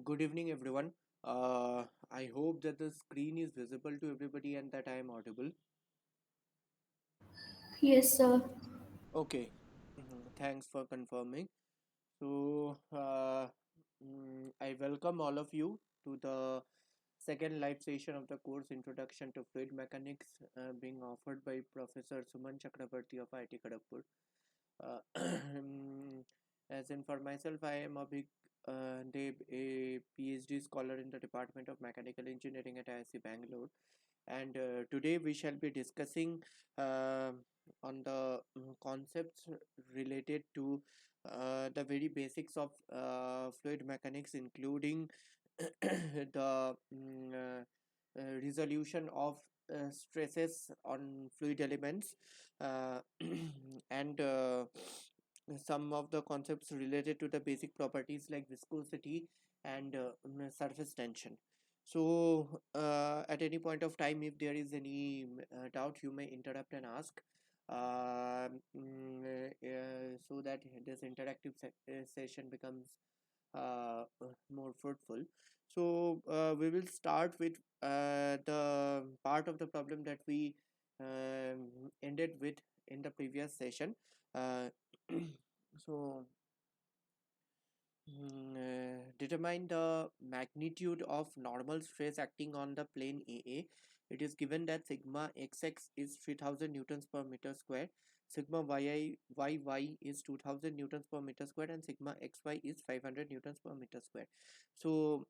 Good evening, everyone. I hope that the screen is visible to everybody and that I am audible. Yes, sir. Okay, thanks for confirming. So, I welcome all of you to the second live session of the course Introduction to Fluid Mechanics being offered by Professor Suman Chakrabarti of IIT Kharagpur. Uh, as in for myself, I am a big Deb, a PhD scholar in the Department of Mechanical Engineering at IISc Bangalore, and today we shall be discussing uh, on the concepts related to the very basics of fluid mechanics, including the resolution of stresses on fluid elements and some of the concepts related to the basic properties like viscosity and surface tension. So, at any point of time, if there is any doubt, you may interrupt and ask, so that this interactive session becomes more fruitful. So, we will start with the part of the problem that we ended with in the previous session. Uh, so, determine the magnitude of normal stress acting on the plane AA. It is given that sigma xx is 3000 newtons per meter square, sigma yy is 2000 newtons per meter square, and sigma xy is 500 newtons per meter square. So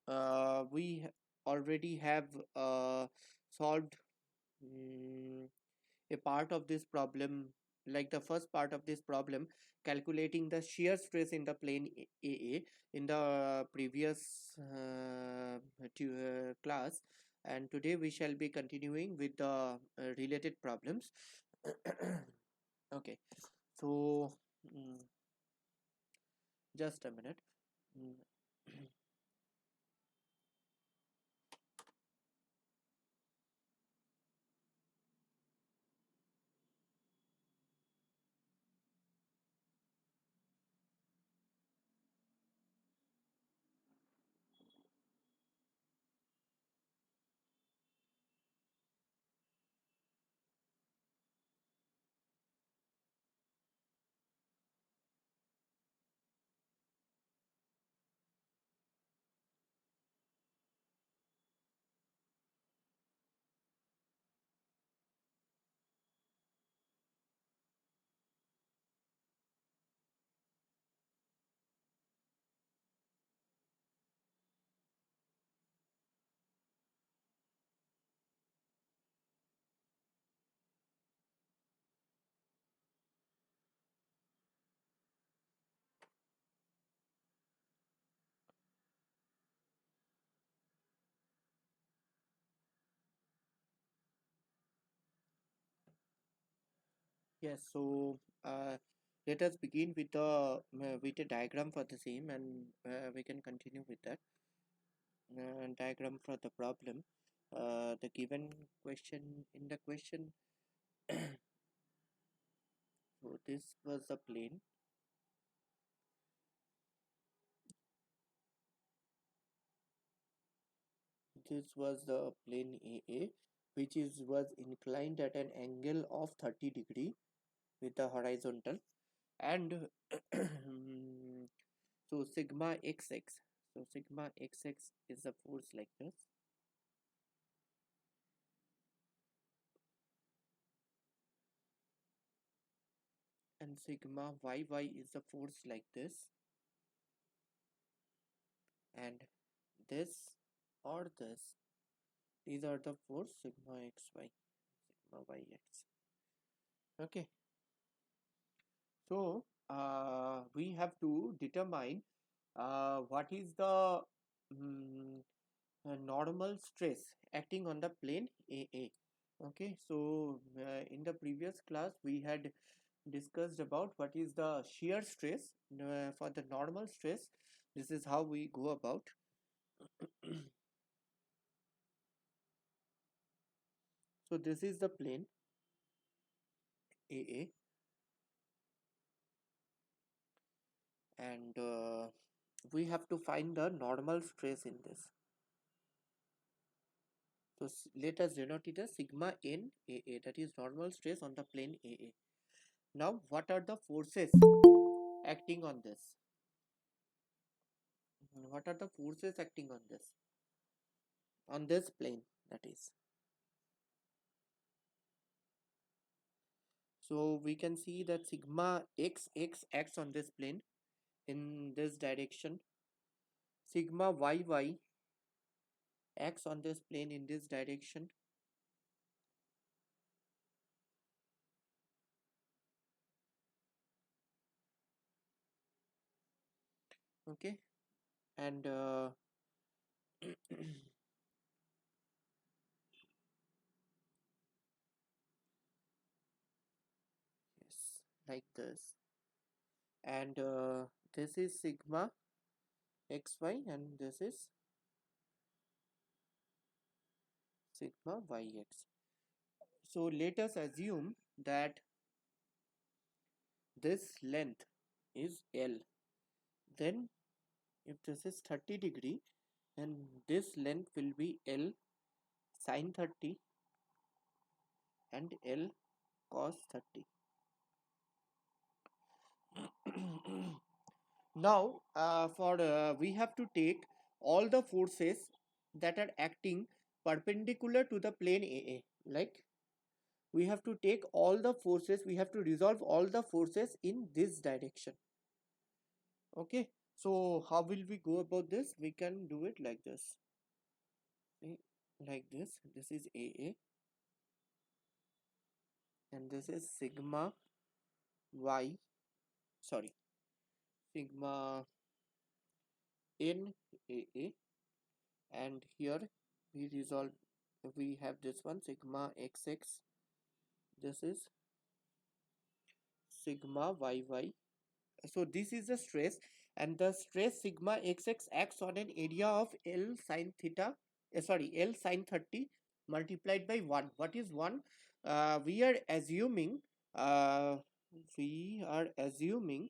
we already have solved mm, a part of this problem, like the first part of this problem, calculating the shear stress in the plane AA in the previous class, and today we shall be continuing with the related problems. Okay, so mm, just a minute. Mm, yes, so let us begin with a diagram for the same, and we can continue with that diagram for the problem. The given question in the question, so this was the plane. This was the plane AA, which is was inclined at an angle of 30 degree with the horizontal, and so sigma xx. So sigma xx is the force like this, and sigma yy is the force like this, and this or this. These are the force sigma xy, sigma yx. Okay, so we have to determine what is the normal stress acting on the plane AA. Okay, so in the previous class we had discussed about what is the shear stress for the normal stress. This is how we go about. So this is the plane AA, and we have to find the normal stress in this. So let us denote it as sigma n AA, that is normal stress on the plane AA. Now what are the forces acting on this? What are the forces acting on this? On this plane, that is. So we can see that sigma xx acts on this plane in this direction. Sigma yy acts on this plane in this direction. Okay, and yes, like this. And this is sigma xy, and this is sigma yx. So let us assume that this length is L. Then if this is 30°, then this length will be L sine 30 and L cos 30. Now for we have to take all the forces that are acting perpendicular to the plane AA. Like, we have to take all the forces, we have to resolve all the forces in this direction. Okay, so how will we go about this? We can do it like this. See, like this. This is AA, and this is sigma y, sorry, sigma n AA, and here we resolve, we have this one sigma xx, this is sigma yy. So this is the stress, and the stress sigma xx acts on an area of L sine theta, sorry, L sine 30 multiplied by 1. What is 1? We are assuming, uh, we are assuming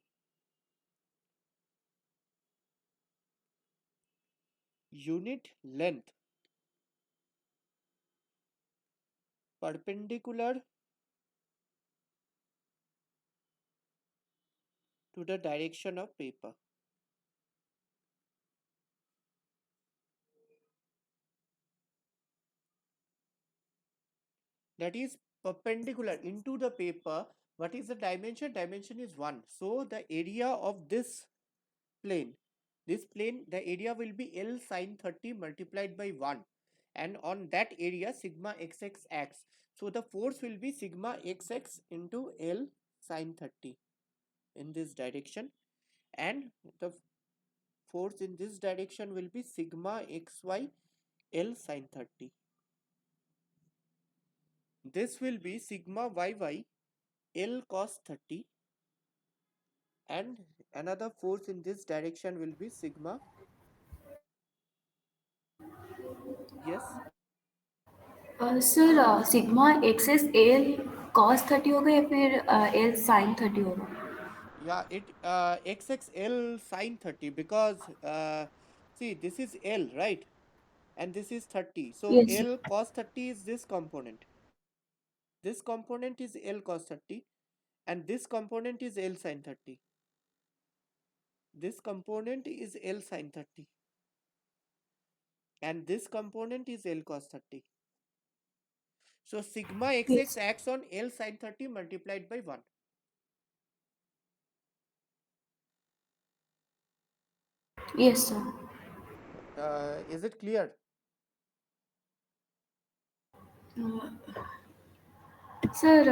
unit length perpendicular to the direction of paper. That is perpendicular into the paper. What is the dimension? Dimension is 1. So the area of this plane, the area will be L sine 30 multiplied by 1, and on that area sigma xx acts. So the force will be sigma xx into L sine 30 in this direction, and the force in this direction will be sigma xy L sine 30. This will be sigma yy L cos 30, and another force in this direction will be sigma, yes, sir sigma access L cos 30 होगा या फिर L sine 30 होगा? yeah, it xxl sine 30, because see, this is L, right, and this is 30, so yes L sir. cos 30 is this component, this component is L cos 30, and this component is L sine 30, this component is L sine 30, and this component is L cos 30. So sigma xx yes acts on L sine 30 multiplied by 1. Yes sir. Is it clear? Sir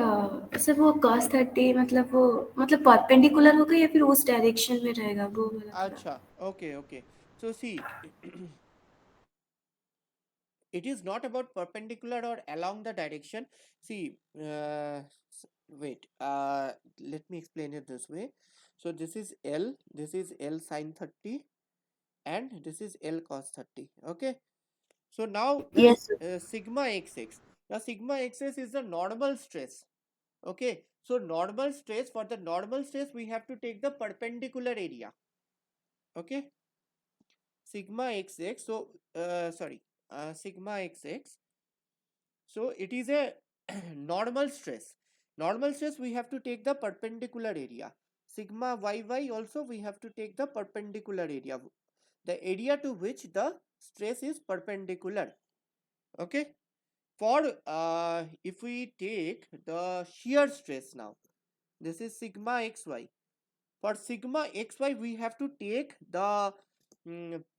sir वो cos 30 मतलब वो मतलब perpendicular होगा या फिर उस direction में रहेगा वो वाला थोड़ा. Acha, okay, okay. So see, it is not about perpendicular or along the direction. See, wait, let me explain it this way. So this is L, this is L sine 30, and this is L cos 30. Okay, so now this yes sir. sigma xx, now sigma xx is the normal stress. Okay, so normal stress, for the normal stress we have to take the perpendicular area. Okay, sigma xx, so sigma xx, so it is a normal stress. Normal stress, we have to take the perpendicular area. Sigma yy also we have to take the perpendicular area, the area to which the stress is perpendicular. Okay. For if we take the shear stress now, this is sigma xy. For sigma xy, we have to take the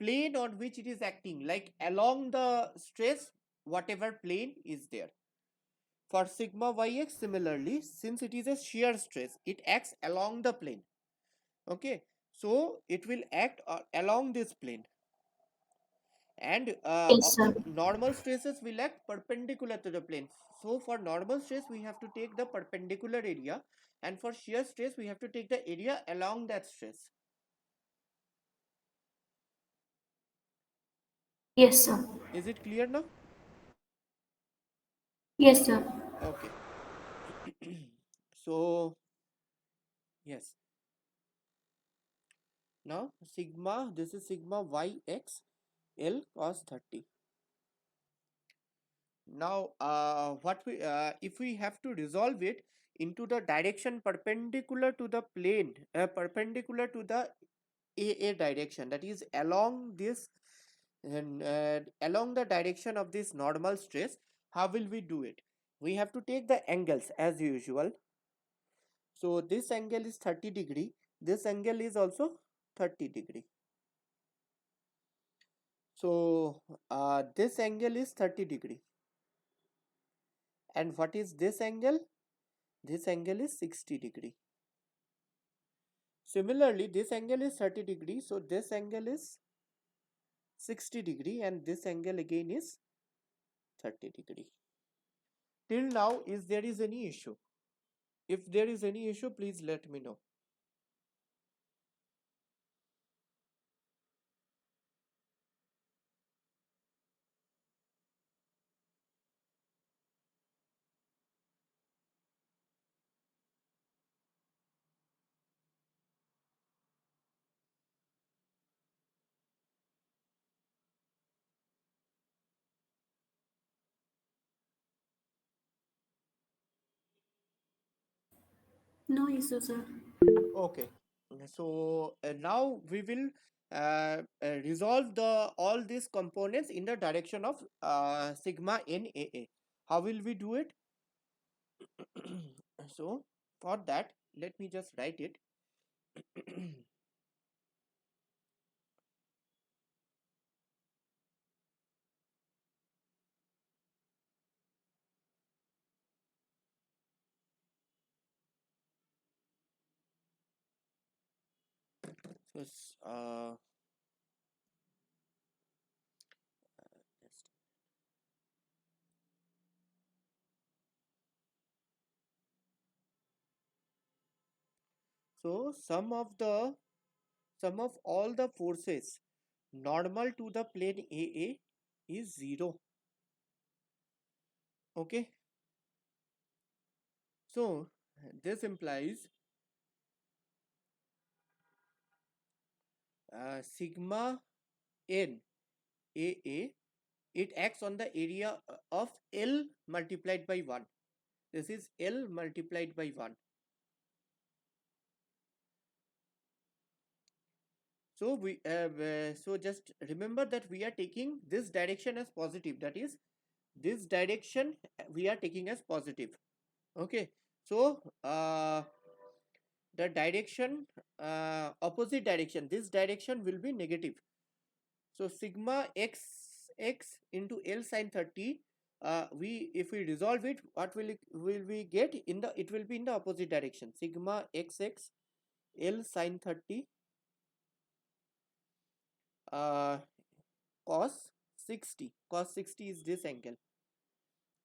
plane on which it is acting, like along the stress, whatever plane is there. For sigma yx, similarly, since it is a shear stress, it acts along the plane. Okay, so it will act along this plane, and Yes, sir. normal stresses will act perpendicular to the plane. So for normal stress, we have to take the perpendicular area, and for shear stress, we have to take the area along that stress. Yes, sir. Is it clear now? Yes, sir. Okay. So yes, now sigma, this is sigma yx L cos 30. Now what we if we have to resolve it into the direction perpendicular to the plane, perpendicular to the AA direction, that is along this, and along the direction of this normal stress, how will we do it? We have to take the angles as usual. So this angle is 30 degree, this angle is also 30 degree. So this angle is 30 degree, and what is this angle? This angle is 60 degree. Similarly, this angle is 30 degree, so this angle is 60 degree, and this angle again is 30 degree. Till now, is there is any issue? If there is any issue, please let me know. No issue, sir. Okay. So now we will resolve the all these components in the direction of sigma NAA. How will we do it? So for that, let me just write it. So just- so sum of all the forces normal to the plane AA is 0. Okay. So this implies sigma n AA, it acts on the area of L multiplied by 1. This is L multiplied by 1. So so just remember that we are taking this direction as positive. That is, this direction we are taking as positive. Okay. So the direction, opposite direction, this direction will be negative. So sigma x into L sine 30, we if we resolve it, what will we get? In the, it will be in the opposite direction. Sigma xx L sine 30 uh, cos 60. Cos 60 is this angle.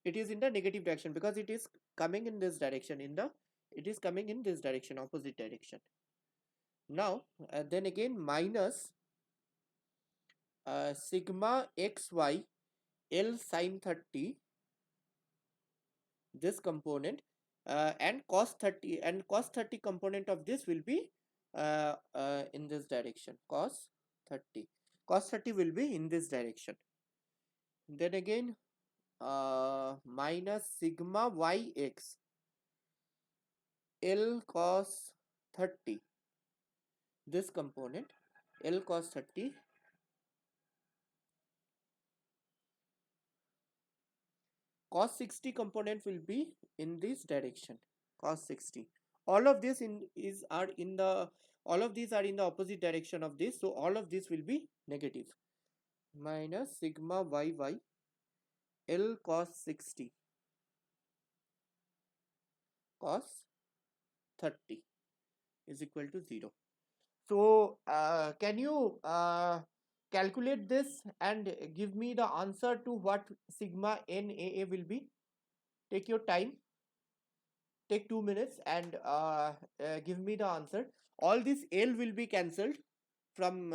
It is in the negative direction because it is coming in this direction. It is coming in this direction, opposite direction. Now then again minus sigma xy L sine 30, this component, and cos 30 component of this will be in this direction, cos 30. cos 30 will be in this direction. Then again, minus sigma yx L cos 30, this component L cos 30 cos 60 component will be in this direction, cos 60. All of this are in the all of these are in the opposite direction of this, so all of this will be negative. Minus sigma yy L cos 60 cos 30 is equal to 0. So can you calculate this and give me the answer to what sigma NAA will be? Take your time, take 2 minutes and give me the answer. All this L will be cancelled from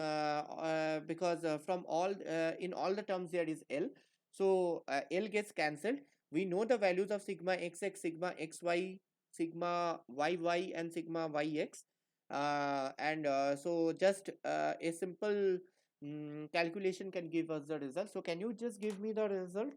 because from all in all the terms there is L. So L gets cancelled. We know the values of sigma xx, sigma xy, sigma yy and sigma yx. So just a simple calculation can give us the result. So can you just give me the result?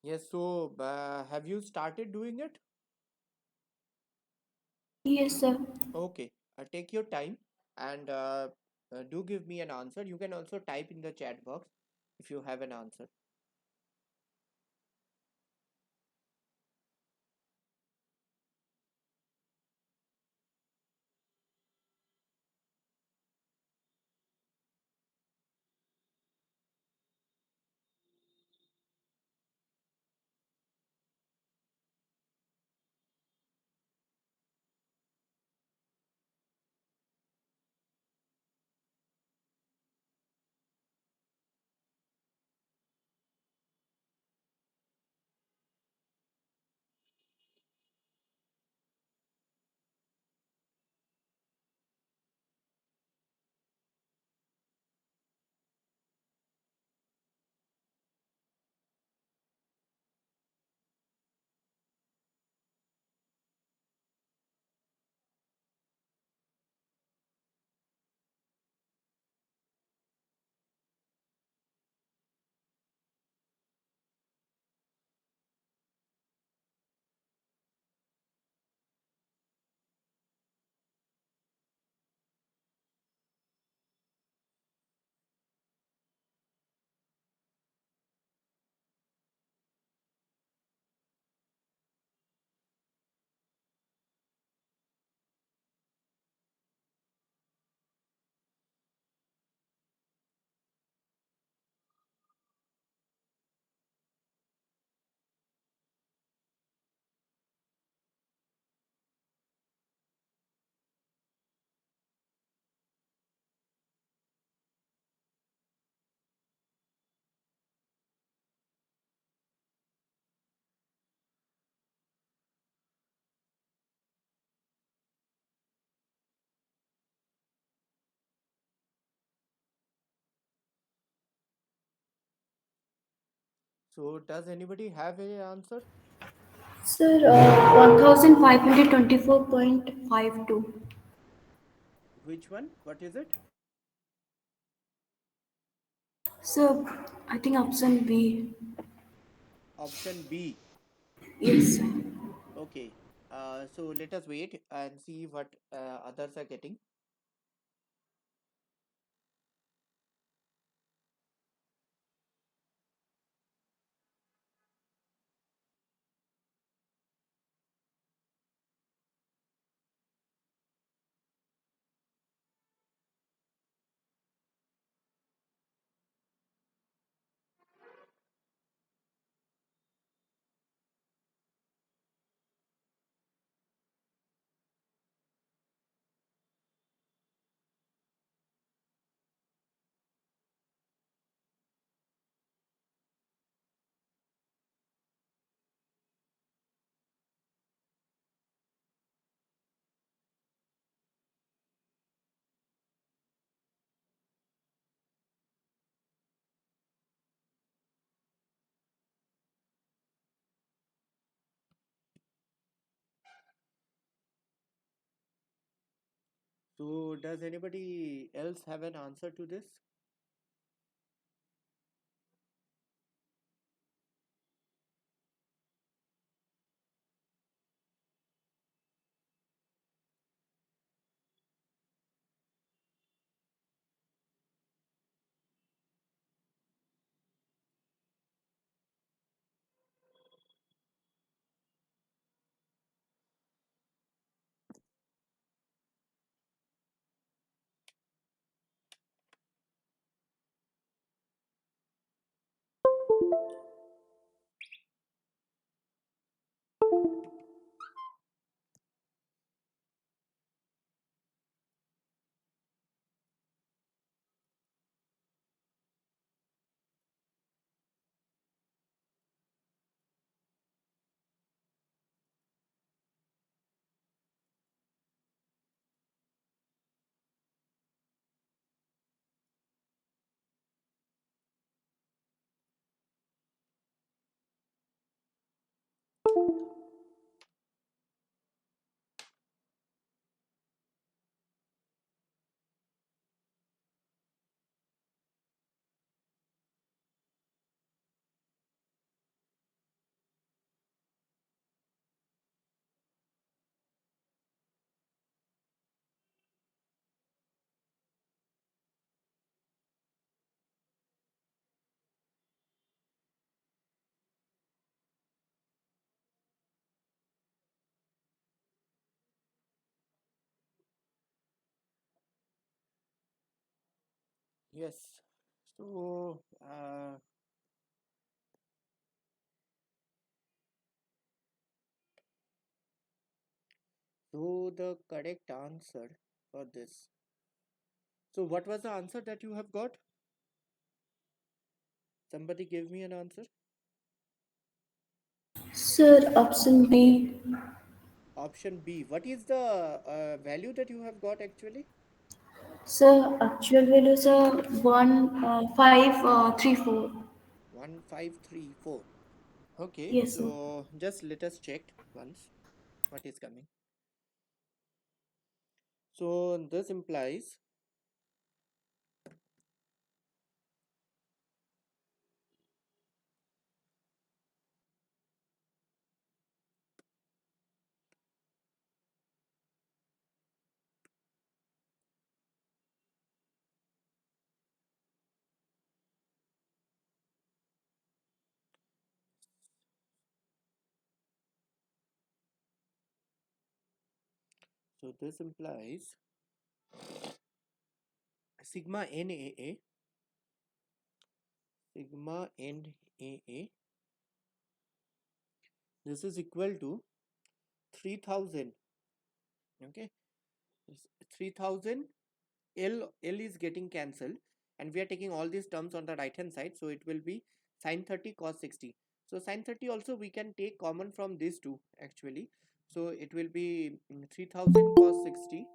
Yes, so have you started doing it? Yes, sir. Okay, take your time and do give me an answer. You can also type in the chat box if you have an answer. So does anybody have an answer? Sir, 1524.52. Which one? What is it? Sir, I think option B. Option B. Yes, sir. Okay. So let us wait and see what others are getting. So does anybody else have an answer to this? Yes. So, the correct answer for this. So what was the answer that you have got? Somebody give me an answer. Sir, option B. Option B. What is the value that you have got actually? Sir, actual values are 1,534. 1534. Okay, Yes, sir. so just let us check once what is coming. So this implies, so this implies sigma NAA, sigma NAA, this is equal to 3000. Okay, 3000. L is getting cancelled, and we are taking all these terms on the right hand side, so it will be sine 30 cos 60. So sine 30 also we can take common from these two actually, so it will be 3000 cos 60,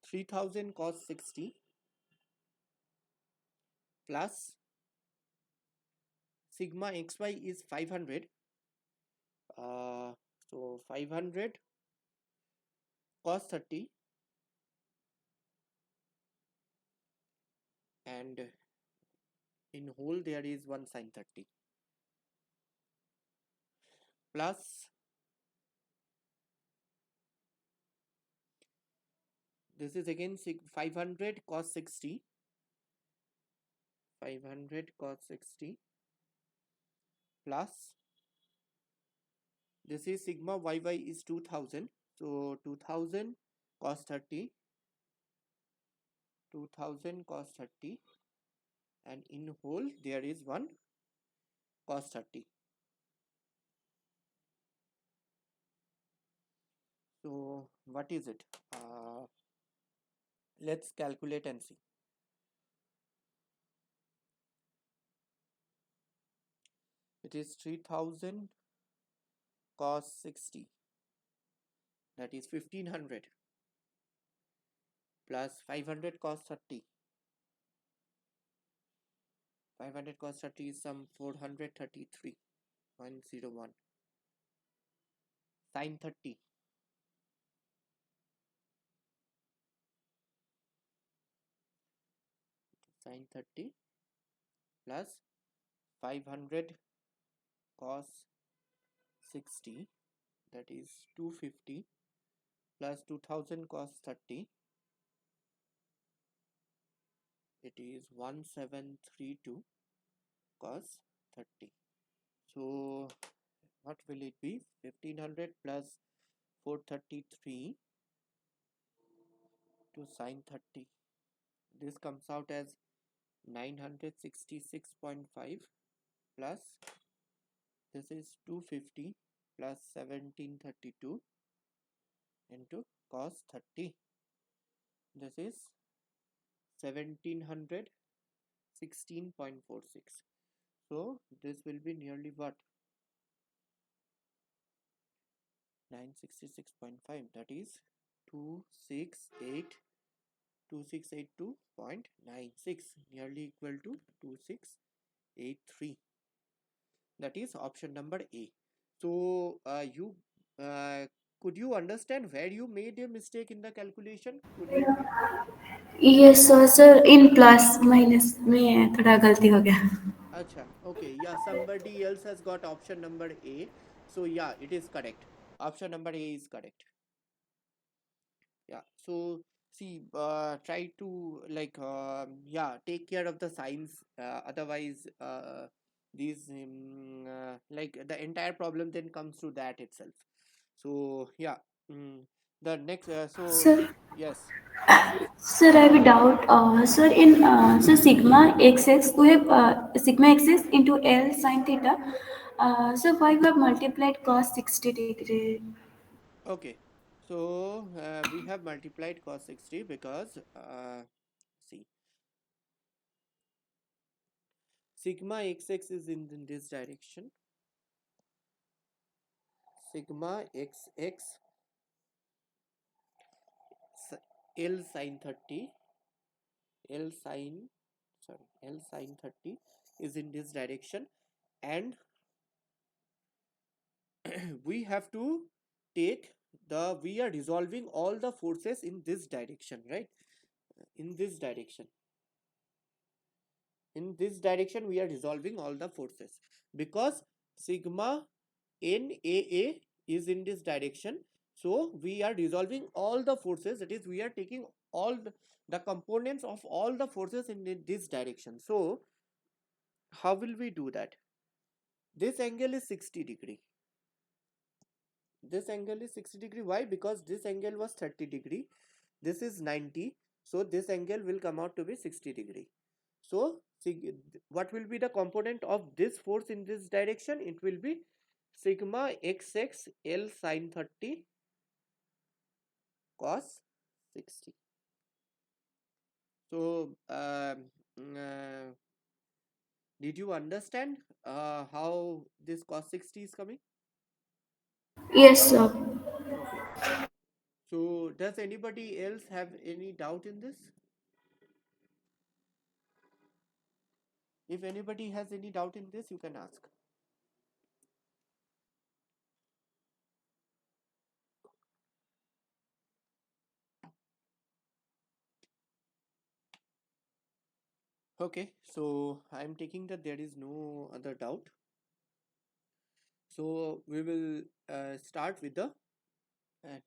3000 cos 60 plus sigma xy is 500, so 500 cos 30, and in whole there is 1 sine 30, plus this is again 500 cos 60, 500 cos 60 plus this is sigma yy is 2000, so 2000 cos 30, 2000 cos 30, and in whole there is 1 cos 30. So what is it? Let's calculate and see. It is 3000 cos 60, that is 1500, plus 500 cos 30. 500 cos 30 is some 433.01 sine 30. sine 30 plus 500 cos 60, that is 250, plus 2000 cos 30, it is 1732 cos 30. So what will it be? 1500 plus 433 to sine 30. This comes out as 966.5 plus this is 250 plus 1732 into cos 30. This is 1716.46. So this will be nearly what? 966.5, that is 268 2682.96, nearly equal to 2683. That is option number A. So you could you understand where you made a mistake in the calculation? Could you? Yes sir in plus minus में थोड़ा गलती हो गया. Acha, okay, yeah, somebody else has got option number A. So yeah, it is correct. Option number A is correct. Yeah, so see, try to like yeah, take care of the signs, otherwise these like the entire problem then comes to that itself. So yeah, the next so sir yes, please. Sir, I have a doubt. Sir, in so sigma xx, we have sigma xx into L sine theta. So why we have multiplied cos 60 degree? Okay, so we have multiplied cos 60 because see, sigma xx is in this direction, sigma xx L sine 30, L sine sorry L sine 30 is in this direction, and we have to take we are resolving all the forces in this direction, right? In this direction, we are resolving all the forces because sigma NAA is in this direction. So we are resolving all the forces, that is we are taking all the components of all the forces in this direction. So how will we do that? This angle is 60 degree. This angle is 60 degree. Why? Because this angle was 30 degree. This is 90. So this angle will come out to be 60 degree. So what will be the component of this force in this direction? It will be sigma xx L sine 30 cos 60. So did you understand how this cos 60 is coming? Yes, sir. Okay. So does anybody else have any doubt in this? If anybody has any doubt in this, you can ask. Okay, so I'm taking that there is no other doubt. So we will start with the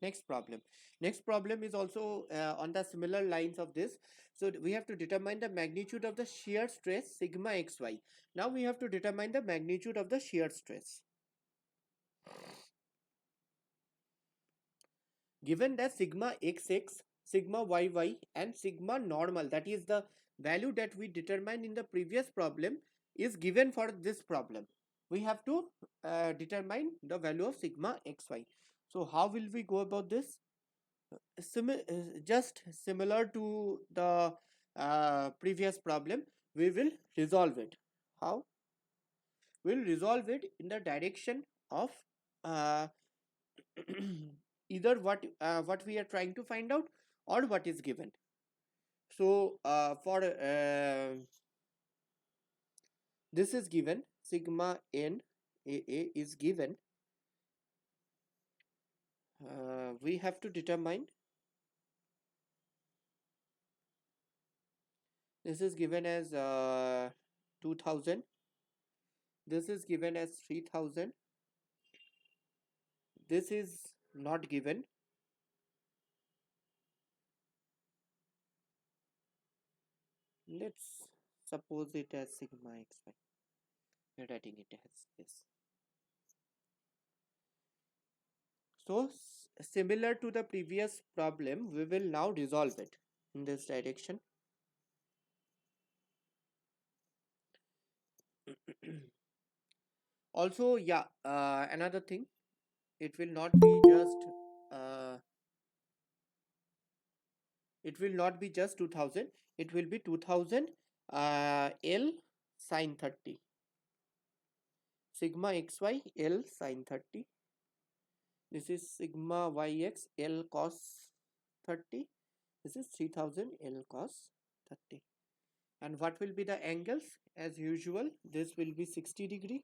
next problem. Next problem is also on the similar lines of this. So we have to determine the magnitude of the shear stress sigma xy. Now we have to determine the magnitude of the shear stress. Given that sigma xx, sigma yy and sigma normal, that is the value that we determined in the previous problem, is given for this problem. We have to determine the value of sigma xy. So how will we go about this? Just similar to the previous problem, we will resolve it. How? We'll resolve it in the direction of uh, either what we are trying to find out or what is given. So for this is given, sigma n AA is given. We have to determine This is given as 2000. This is given as 3000. This is not given. Let's suppose it as sigma xy. We're writing it as this. So similar to the previous problem, we will now resolve it in this direction. Also, yeah, another thing, it will not be just uh, it will not be just 2000, it will be 2000 L sine 30, sigma xy L sine 30. This is sigma yx L cos 30. This is 3000 L cos 30. And what will be the angles? As usual, this will be 60 degree,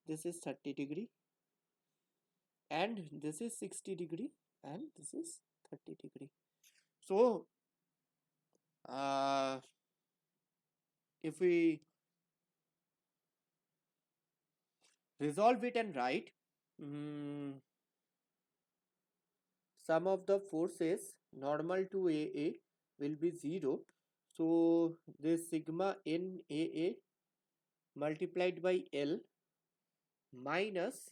this is 30 degree, and this is 60 degree, and this is 30 degree. So if we resolve it and write, sum of the forces normal to AA will be 0. So this sigma NAA multiplied by L minus,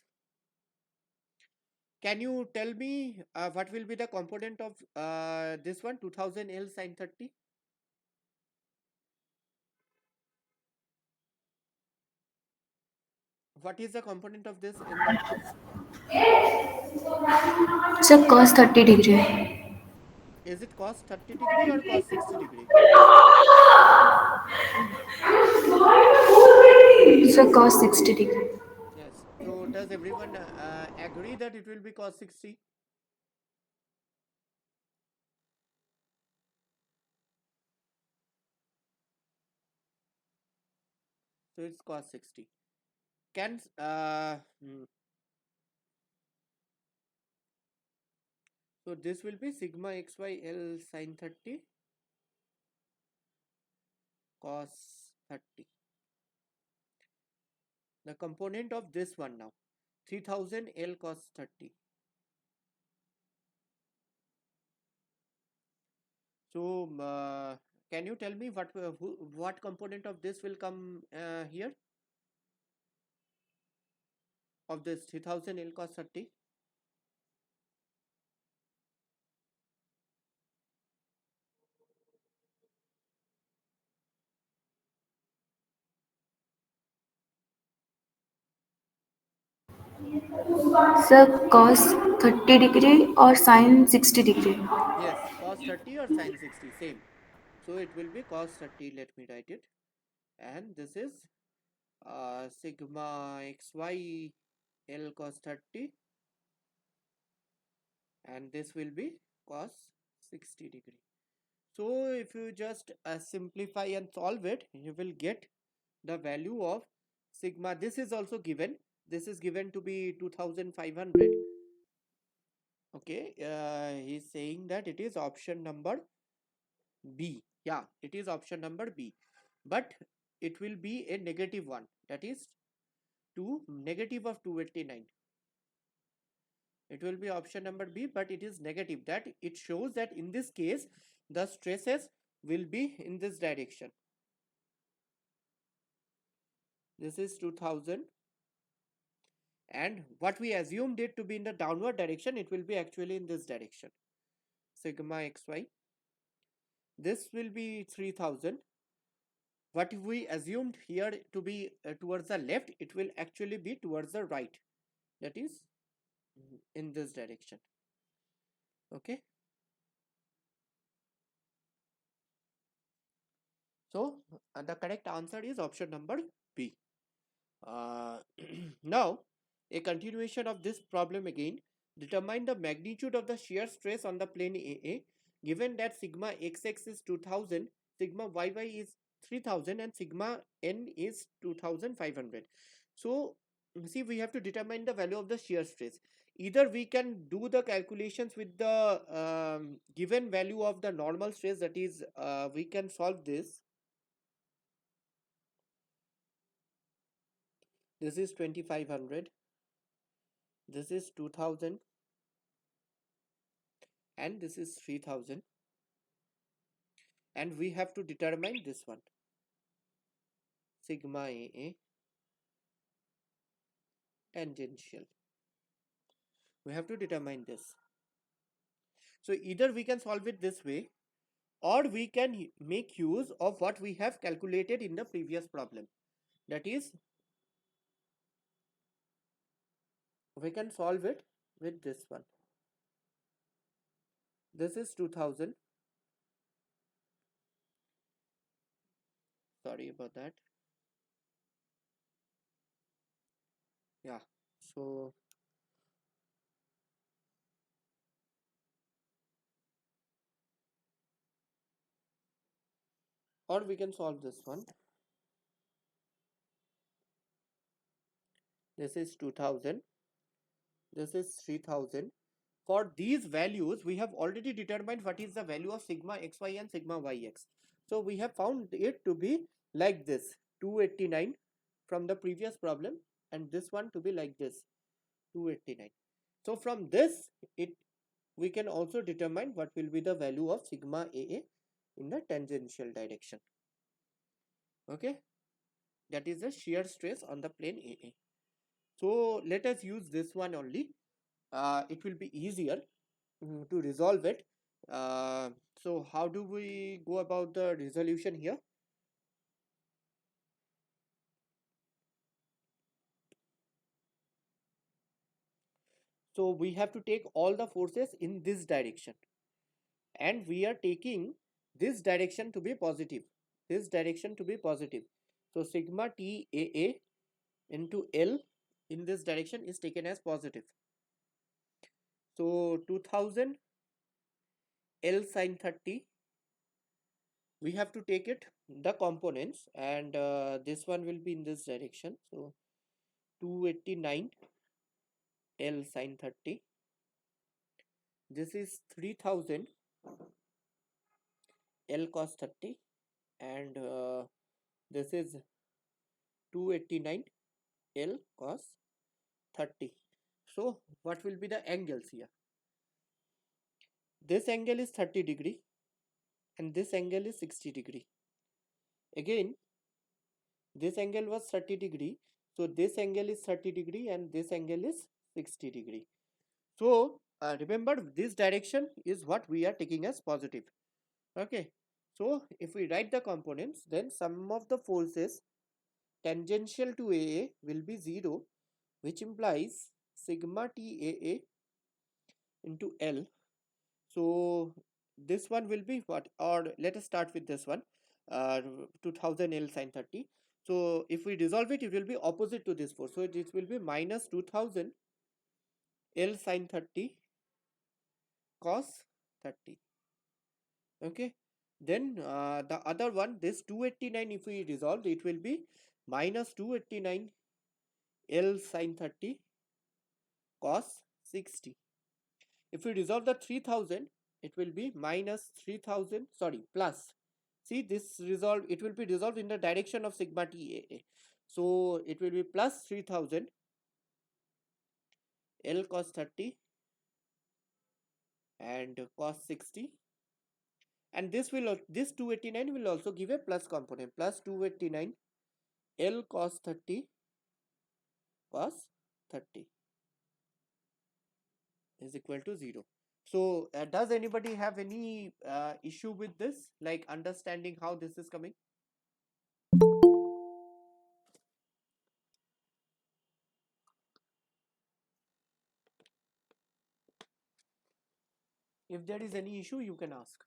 can you tell me what will be the component of this one, 2000 L sine 30? What is the component of this in that? Sir, cos 30 degree. Is it cos 30 degree or cos 60 degree? Sir, cos 60 degree. Yes. So does everyone agree that it will be cos 60? So it's cos 60. Can so this will be sigma xy L sine 30 cos 30. The component of this one now, 3000 L cos 30. So can you tell me what component of this will come here, of this 3000 L cos 30? Sir, cos 30 degree or sine 60 degree. Yes, cos 30 or sine 60, same. So it will be cos 30, let me write it. And this is sigma xy L cos 30, and this will be cos 60 degree. So if you just simplify and solve it, you will get the value of sigma. This is also given. This is given to be 2500. Okay, he's saying that it is option number B. Yeah, it is option number B. But it will be a negative one. That is negative of 289. It will be option number B, but it is negative. That it shows that in this case, the stresses will be in this direction. This is 2000. And what we assumed it to be in the downward direction, it will be actually in this direction. Sigma xy. This will be 3000. What we assumed here to be towards the left, it will actually be towards the right. That is in this direction. Okay. So the correct answer is option number B. Now, a continuation of this problem again. Determine the magnitude of the shear stress on the plane AA, given that sigma xx is 2000, sigma yy is 3000, and sigma n is 2500. So, see, we have to determine the value of the shear stress. either we can do the calculations with the given value of the normal stress, that is we can solve this. This is 2500, this is 2000, and this is 3000, and we have to determine this one, sigma AA tangential. We have to determine this. So either we can solve it this way, or we can make use of what we have calculated in the previous problem. That is, we can solve it with this one. This is 2000. Sorry about that. Yeah. So or we can solve this one. This is 2000. This is 3000. For these values, we have already determined what is the value of sigma xy and sigma yx. So we have found it to be like this, 289 from the previous problem, and this one to be like this, 289. So from this, we can also determine what will be the value of sigma AA in the tangential direction. Okay, that is the shear stress on the plane AA. So let us use this one only. It will be easier to resolve it. So how do we go about the resolution here? So we have to take all the forces in this direction, and we are taking this direction to be positive, this direction to be positive. So sigma TAA into L in this direction is taken as positive. So 2000 L sine 30, we have to take it the components, and this one will be in this direction. So 289 L sine 30, this is 3000 L cos 30, and this is 289 L cos 30. So what will be the angles here? This angle is 30 degree and this angle is 60 degree. Again, this angle was 30 degree, so this angle is 30 degree and this angle is 60 degree. So remember, this direction is what we are taking as positive. Okay, so if we write the components, then sum of the forces tangential to AA will be 0, which implies sigma TAA into L. So this one will be what? Or let us start with this one, 2000 L sine 30. So if we resolve it, it will be opposite to this force. So this will be minus 2000 L sine 30 cos 30. Okay. Then the other one, this 289, if we resolve, it will be minus 289 L sine 30 cos 60. If we resolve the 3000, it will be minus 3000, sorry, plus. See, this resolve, it will be resolved in the direction of sigma TAA. So it will be plus 3000 L cos 30 and cos 60. And this 289 will also give a plus component, plus 289 L cos 30 cos 30 is equal to 0. So does anybody have any issue with this, like understanding how this is coming? If there is any issue, you can ask.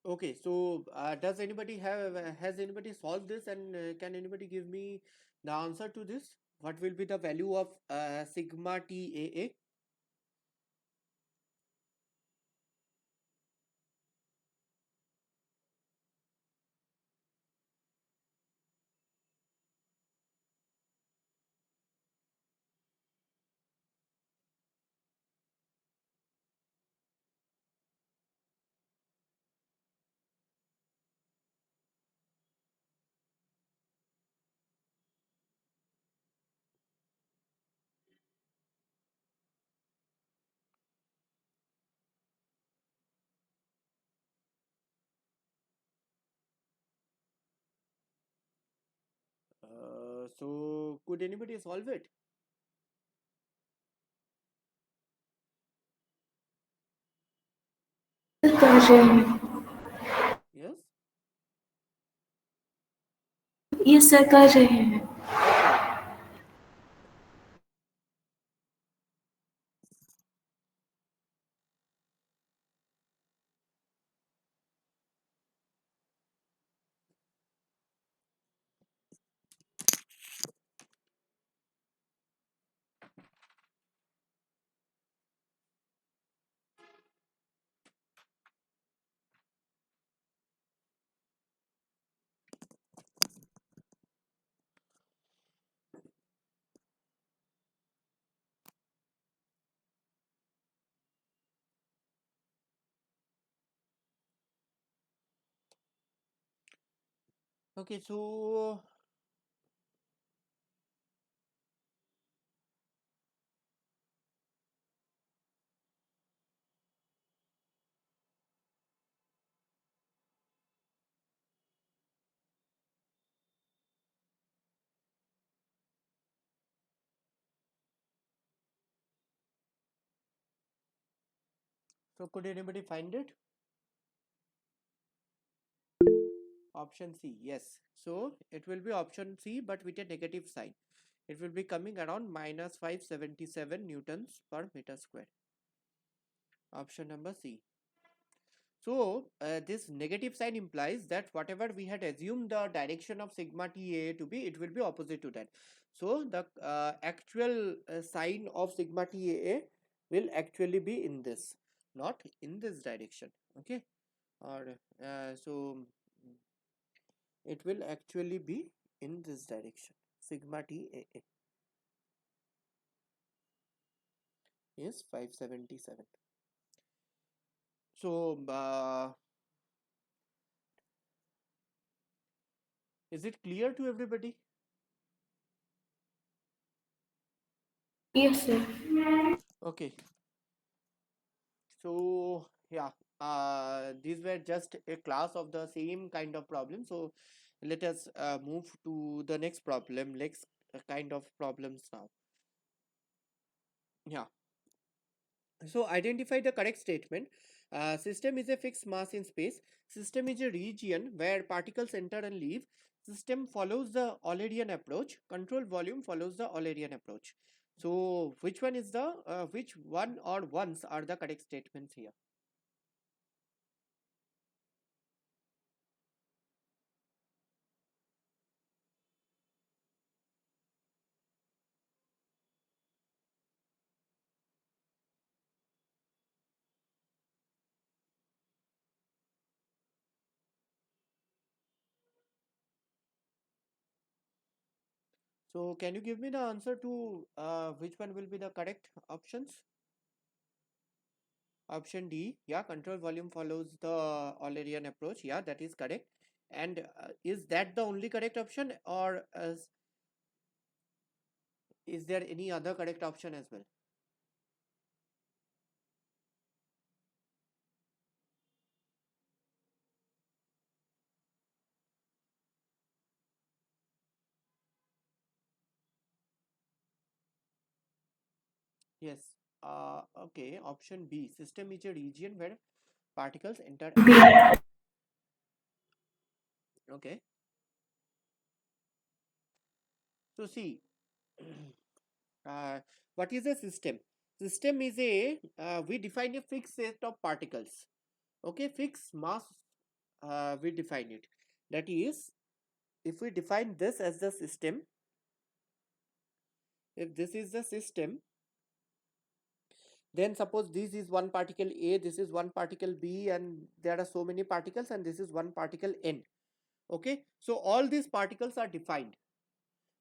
Okay, so does anybody has anybody solved this, and can anybody give me the answer to this? What will be the value of sigma TAA? So could anybody solve it? कर रहे हैं Yes. ये sir कर रहे हैं Okay. Okay, so could anybody find it? Option C, yes. So it will be option C, but with a negative sign. It will be coming around minus 577 newtons per meter square. Option number C. So this negative sign implies that whatever we had assumed the direction of sigma TA to be, it will be opposite to that. So the actual sign of sigma TA will actually be in this, not in this direction. Okay, or it will actually be in this direction. Sigma TA is 577. So is it clear to everybody? Yes sir Okay. So yeah, these were just a class of the same kind of problem. So let us move to the next problem, next kind of problems now. Yeah. So identify the correct statement. System is a fixed mass in space. System is a region where particles enter and leave. System follows the Eulerian approach. Control volume follows the Eulerian approach. So which one is the which one or ones are the correct statements here? So can you give me the answer to which one will be the correct options? Option D, yeah, control volume follows the Eulerian approach. Yeah, that is correct. And is that the only correct option, or is there any other correct option as well? Yes. Okay. Option B. System is a region where particles enter and leave. B Okay. So see, uh, what is a system? System is a we define a fixed set of particles. Okay, fixed mass. We define it. That is, if we define this as the system, if this is the system, then suppose this is one particle A, this is one particle B, and there are so many particles, and this is one particle N. Okay, so all these particles are defined.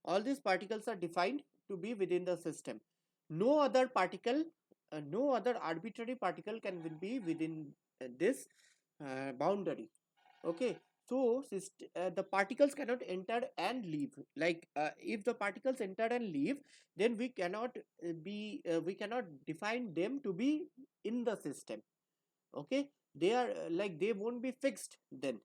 All these particles are defined to be within the system. No other particle, no other arbitrary particle can be within this boundary. Okay, so the particles cannot enter and leave. Like if the particles enter and leave, then we cannot define them to be in the system. Okay, they are like they won't be fixed then.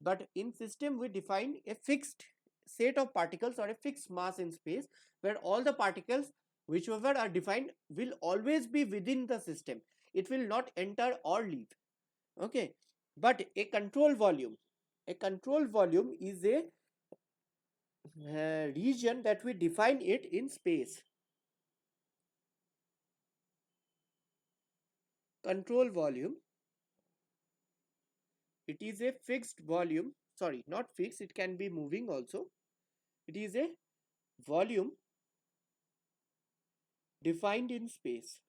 But in system we define a fixed set of particles or a fixed mass in space, where all the particles whichever are defined will always be within the system. It will not enter or leave. Okay, but a control volume is a region that we define it in space. Control volume, it is a fixed volume, sorry, not fixed, it can be moving also. It is a volume defined in space.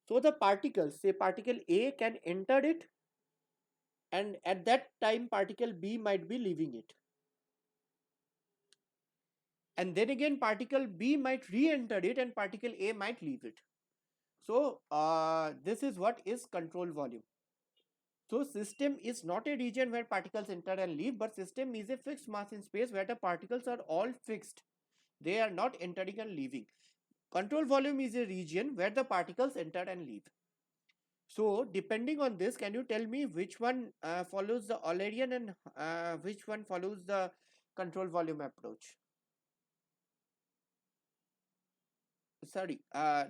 So the particles, say particle A can enter it, and at that time particle B might be leaving it. And then again particle B might re-enter it and particle A might leave it. So this is what is control volume. So system is not a region where particles enter and leave, but system is a fixed mass in space where the particles are all fixed. They are not entering and leaving. Control volume is a region where the particles enter and leave. So depending on this, can you tell me which one follows the Eulerian and which one follows the control volume approach? Sorry,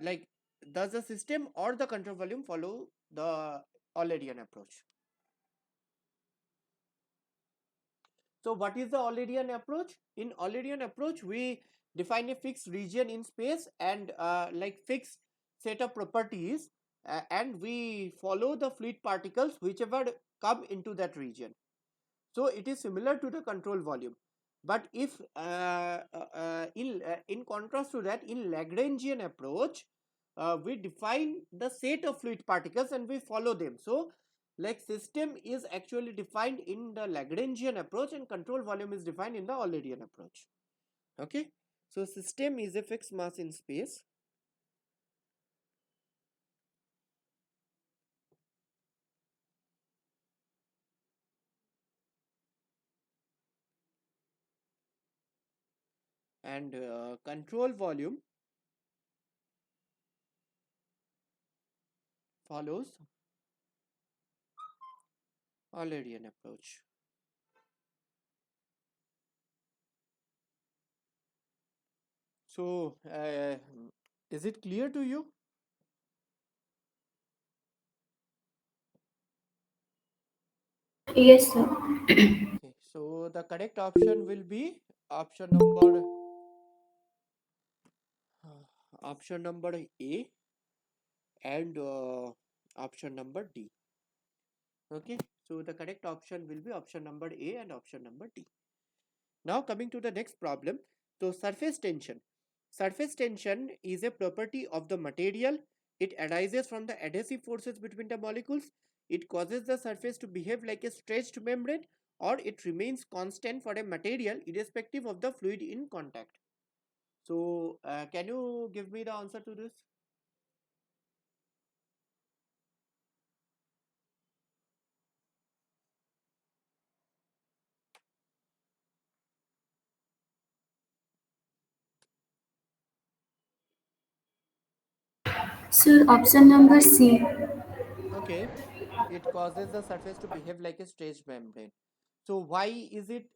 like does the system or the control volume follow the Eulerian approach? So what is the Eulerian approach? In Eulerian approach, we define a fixed region in space and like fixed set of properties, and we follow the fluid particles whichever come into that region. So it is similar to the control volume. But if in contrast to that, in Lagrangian approach, we define the set of fluid particles and we follow them. So like system is actually defined in the Lagrangian approach and control volume is defined in the Eulerian approach. Okay, so system is a fixed mass in space. And control volume follows Eulerian approach. So is it clear to you? Yes, sir. Okay, so the correct option will be option number option number A and option number D. Okay, so the correct option will be option number A and option number D. Now coming to the next problem. So surface tension. Surface tension is a property of the material. It arises from the adhesive forces between the molecules. It causes the surface to behave like a stretched membrane, or it remains constant for a material irrespective of the fluid in contact. So can you give me the answer to this? So option number C. Okay, it causes the surface to behave like a stretched membrane. So why is it,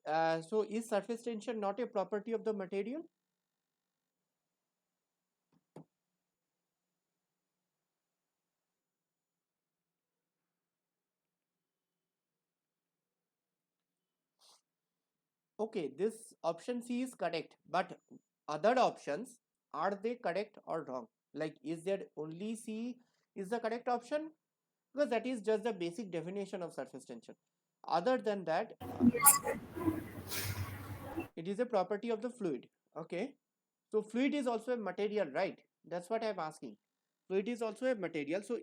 so is surface tension not a property of the material? Okay, this option C is correct, but other options, are they correct or wrong? Like, is there only C is the correct option? Because that is just the basic definition of surface tension. Other than that, it is a property of the fluid. Okay, so fluid is also a material, right? That's what I'm asking. Fluid is also a material. So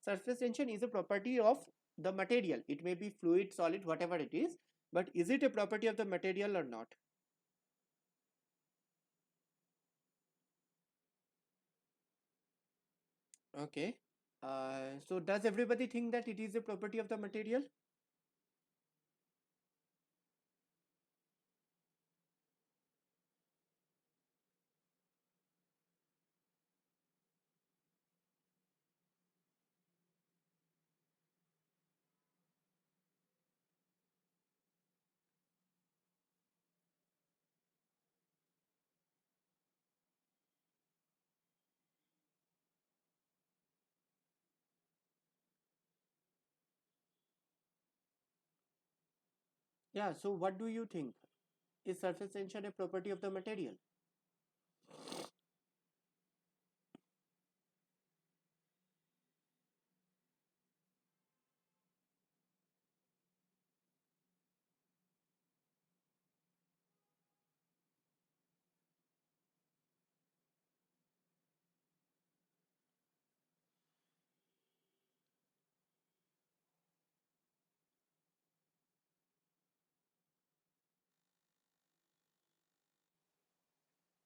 surface tension is a property of the material. It may be fluid, solid, whatever it is, but is it a property of the material or not? Okay. So does everybody think that it is a property of the material? Yeah, so what do you think? Is surface tension a property of the material?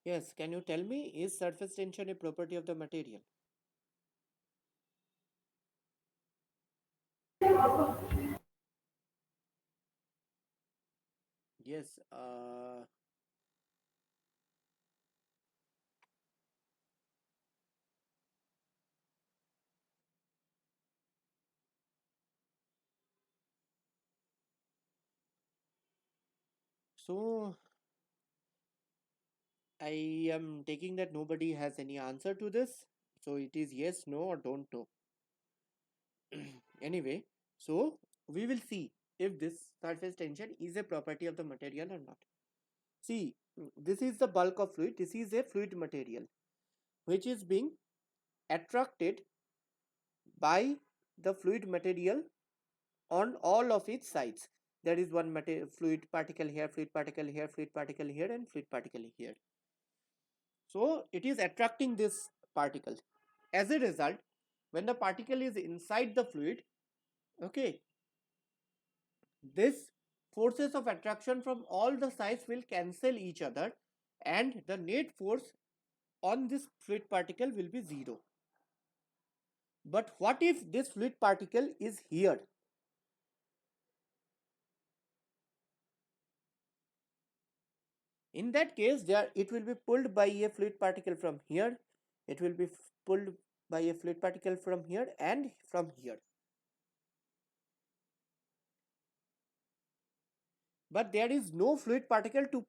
Yes, can you tell me, is surface tension a property of the material? Yes, so I am taking that nobody has any answer to this. So it is yes, no, or don't know. Anyway, so we will see if this surface tension is a property of the material or not. See, this is the bulk of fluid. This is a fluid material which is being attracted by the fluid material on all of its sides. There is one fluid particle here, fluid particle here, fluid particle here, and fluid particle here. So it is attracting this particle. As a result, when the particle is inside the fluid, okay, this forces of attraction from all the sides will cancel each other, and the net force on this fluid particle will be zero. But what if this fluid particle is here? In that case, it will be pulled by a fluid particle from here. It will be pulled by a fluid particle from here and from here. But there is no fluid particle to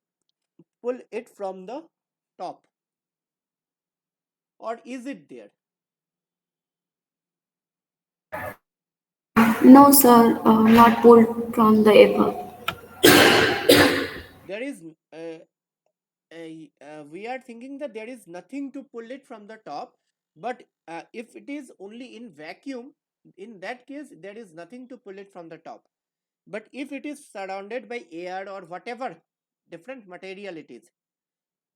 pull it from the top. Or is it there? No, sir, not pulled from the above. There is we are thinking that there is nothing to pull it from the top, but if it is only in vacuum, in that case there is nothing to pull it from the top. But if it is surrounded by air or whatever different material it is,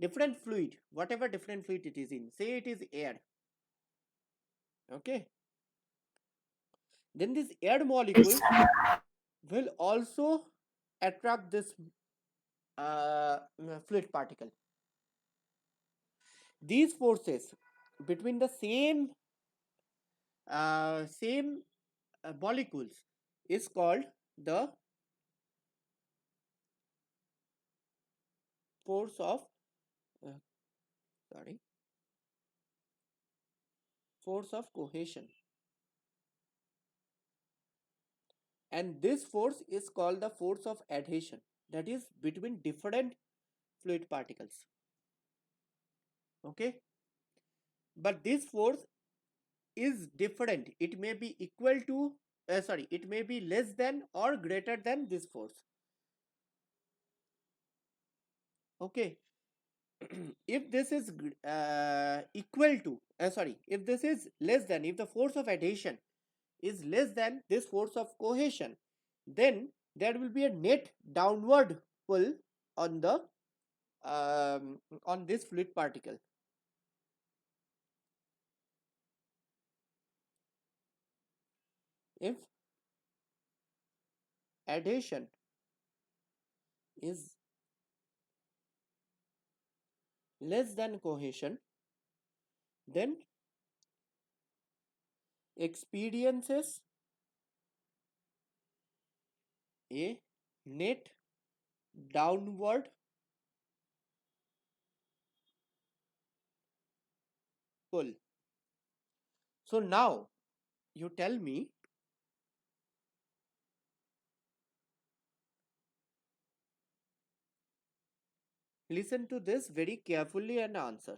different fluid, whatever different fluid it is in, say it is air, okay, then this air Yes. molecule will also attract this fluid particle. These forces between the same molecules is called the force of uh, sorry force of cohesion, and this force is called the force of adhesion, that is between different fluid particles. Okay, but this force is different. It may be equal to it may be less than or greater than this force. Okay, if this is equal to if this is less than, if the force of adhesion is less than this force of cohesion, then there will be a net downward pull on the on this fluid particle. If adhesion is less than cohesion, then experiences a net downward pull. So now you tell me, listen to this very carefully and answer.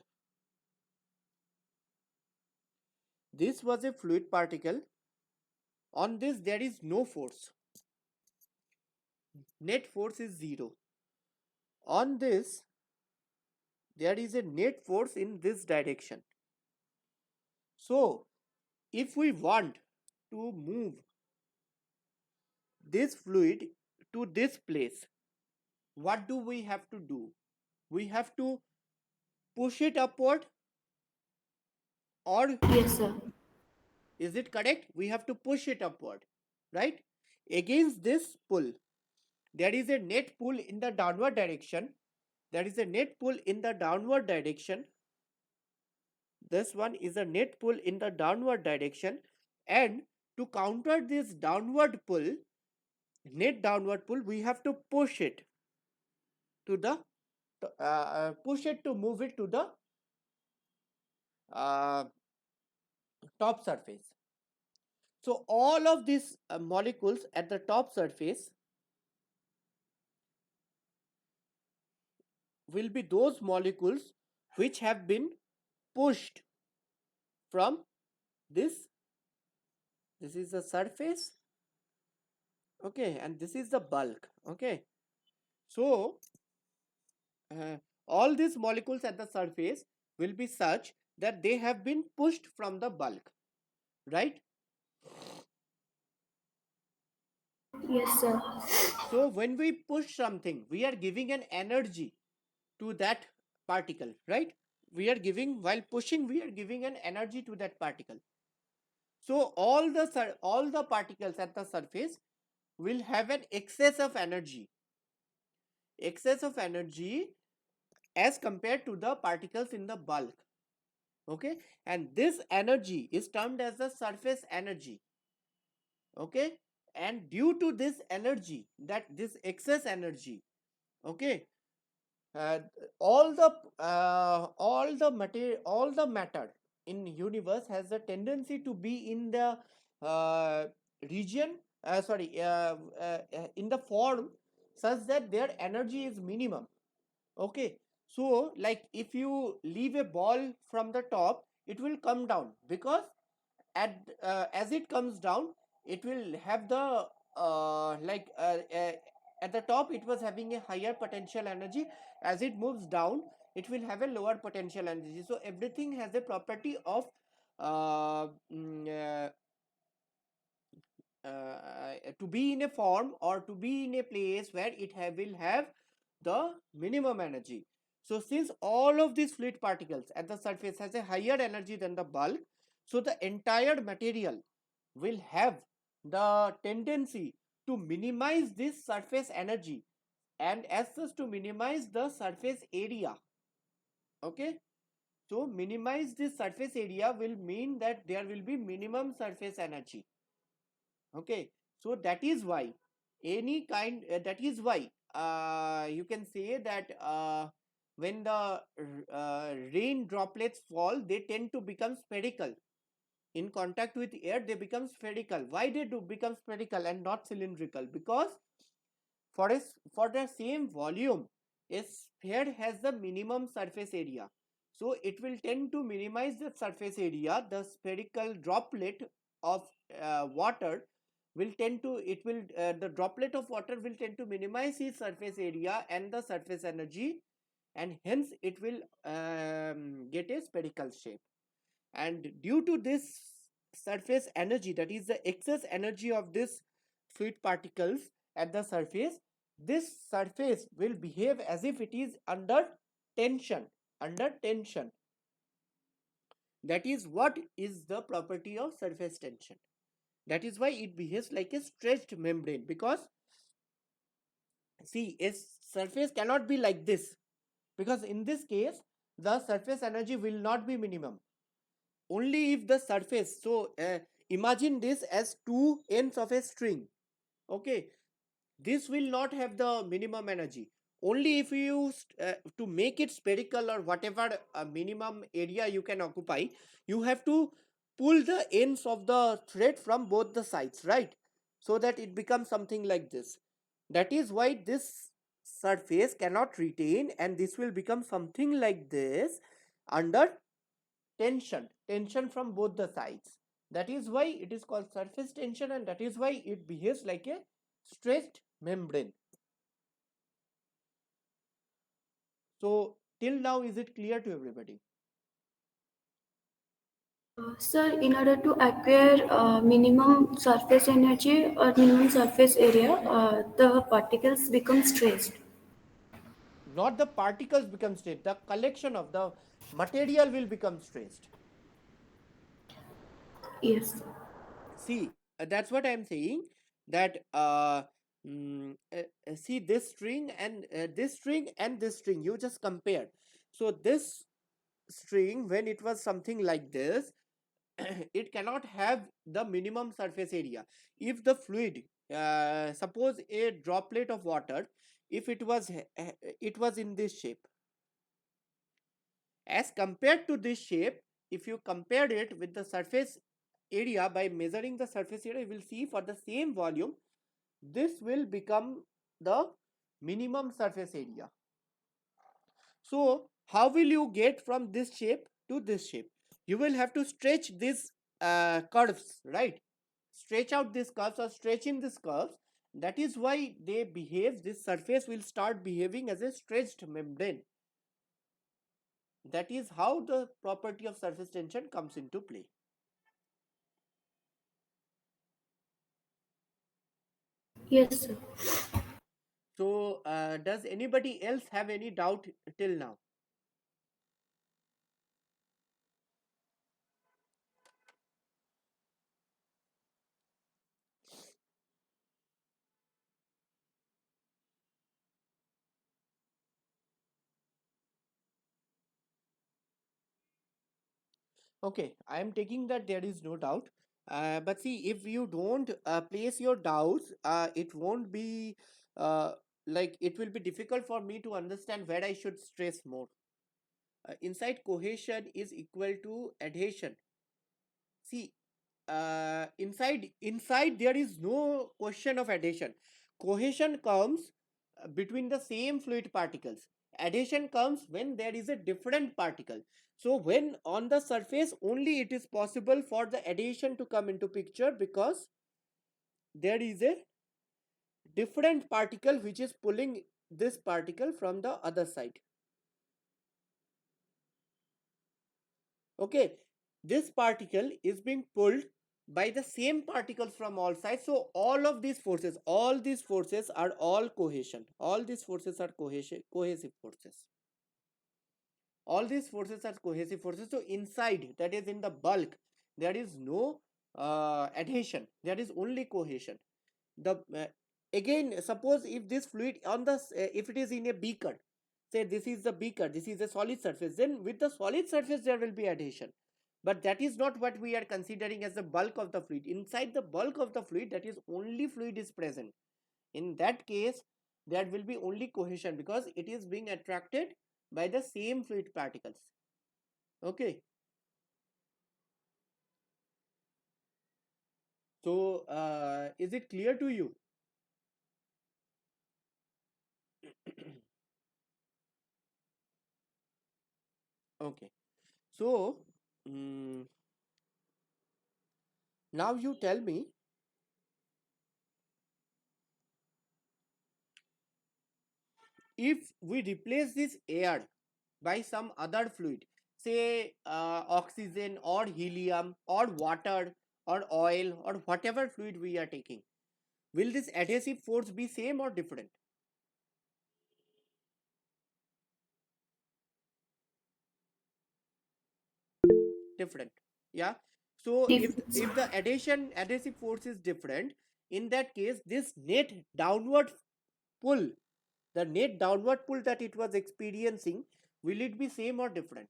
This was a fluid particle. On this there is no force. net force is 0. On this, there is a net force in this direction. So, if we want to move this fluid to this place, what do we have to do? We have to push it upward, or Yes, sir. is it correct? We have to push it upward, right? Against this pull, there is a net pull in the downward direction. There is a net pull in the downward direction. This one is a net pull in the downward direction, and to counter this downward pull, net downward pull, we have to push it to the push it to move it to the uh, top surface. So all of these molecules at the top surface will be those molecules which have been pushed from this. This is the surface, okay, and this is the bulk, okay. So all these molecules at the surface will be such that they have been pushed from the bulk, right? Yes, sir. So when we push something, we are giving an energy to that particle, right? We are giving, while pushing, we are giving an energy to that particle. So all the particles at the surface will have an excess of energy as compared to the particles in the bulk, okay, and this energy is termed as the surface energy, okay. And due to this energy, that this excess energy, okay, uh, all the matter in universe has a tendency to be in the uh, region in the form such that their energy is minimum, okay. So like if you leave a ball from the top, it will come down, because as it comes down, it will have the at the top it was having a higher potential energy. As it moves down, it will have a lower potential energy. So everything has a property of uh, mm, uh, to be in a form or to be in a place where will have the minimum energy. So since all of these fluid particles at the surface has a higher energy than the bulk, so the entire material will have the tendency to minimize this surface energy, and as such to minimize the surface area, okay. So minimize this surface area will mean that there will be minimum surface energy, okay. So that is why you can say that when the rain droplets fall, they tend to become spherical. In contact with air, they become spherical. Why they do become spherical and not cylindrical? Because for the same volume, a sphere has the minimum surface area, so it will tend to minimize the surface area. The spherical droplet of water will tend to it will the droplet of water will tend to minimize its surface area and the surface energy, and hence it will get a spherical shape. And due to this surface energy, that is the excess energy of this fluid particles at the surface, this surface will behave as if it is under tension. That is what is the property of surface tension. That is why it behaves like a stretched membrane, because see, a surface cannot be like this, because in this case the surface energy will not be minimum. Only if the surface, so imagine this as two ends of a string, okay. This will not have the minimum energy. Only if you use to make it spherical or whatever minimum area you can occupy, you have to pull the ends of the thread from both the sides, right? So that it becomes something like this. That is why this surface cannot retain, and this will become something like this under tension from both the sides. That is why it is called surface tension, and that is why it behaves like a stretched membrane. So till now, is it clear to everybody? Sir, in order to acquire minimum surface energy or minimum surface area, the particles become stressed. Not the particles become stressed, the collection of the material will become stressed. Yes. See, that's what I'm saying, that see, this string and this string and this string, you just compare. So this string, when it was something like this, it cannot have the minimum surface area. If the fluid, suppose a droplet of water, if it was in this shape, as compared to this shape, if you compare it with the surface area by measuring the surface area, you will see for the same volume, this will become the minimum surface area. So how will you get from this shape to this shape? You will have to stretch these curves, right? Stretch out these curves or stretch in these curves. That is why they behave, this surface will start behaving as a stretched membrane. That is how the property of surface tension comes into play. Yes, sir. So does anybody else have any doubt till now? Okay, I am taking that there is no doubt. But see, if you don't place your doubts, it won't be like, it will be difficult for me to understand where I should stress more. Inside cohesion is equal to adhesion. See, inside there is no question of adhesion. Cohesion comes between the same fluid particles. Adhesion comes when there is a different particle. So when on the surface, only it is possible for the adhesion to come into picture, because there is a different particle which is pulling this particle from the other side. Okay, this particle is being pulled by the same particles from all sides. So all of these forces, all these forces are all cohesion, all these forces are cohesive forces, all these forces are cohesive forces. So inside, that is in the bulk, there is no adhesion, there is only cohesion. The again, suppose if this fluid on the if it is in a beaker, say this is the beaker, this is a solid surface, then with the solid surface there will be adhesion. But that is not what we are considering as the bulk of the fluid. Inside the bulk of the fluid, that is only fluid is present. In that case, there will be only cohesion, because it is being attracted by the same fluid particles. Okay, so is it clear to you? Okay, so mm, now you tell me, if we replace this air by some other fluid, say oxygen or helium or water or oil or whatever fluid we are taking, will this adhesive force be same or different? Different. Yeah. So Difference. if the adhesive force is different, in that case, this net downward pull, the net downward pull that it was experiencing, will it be same or different?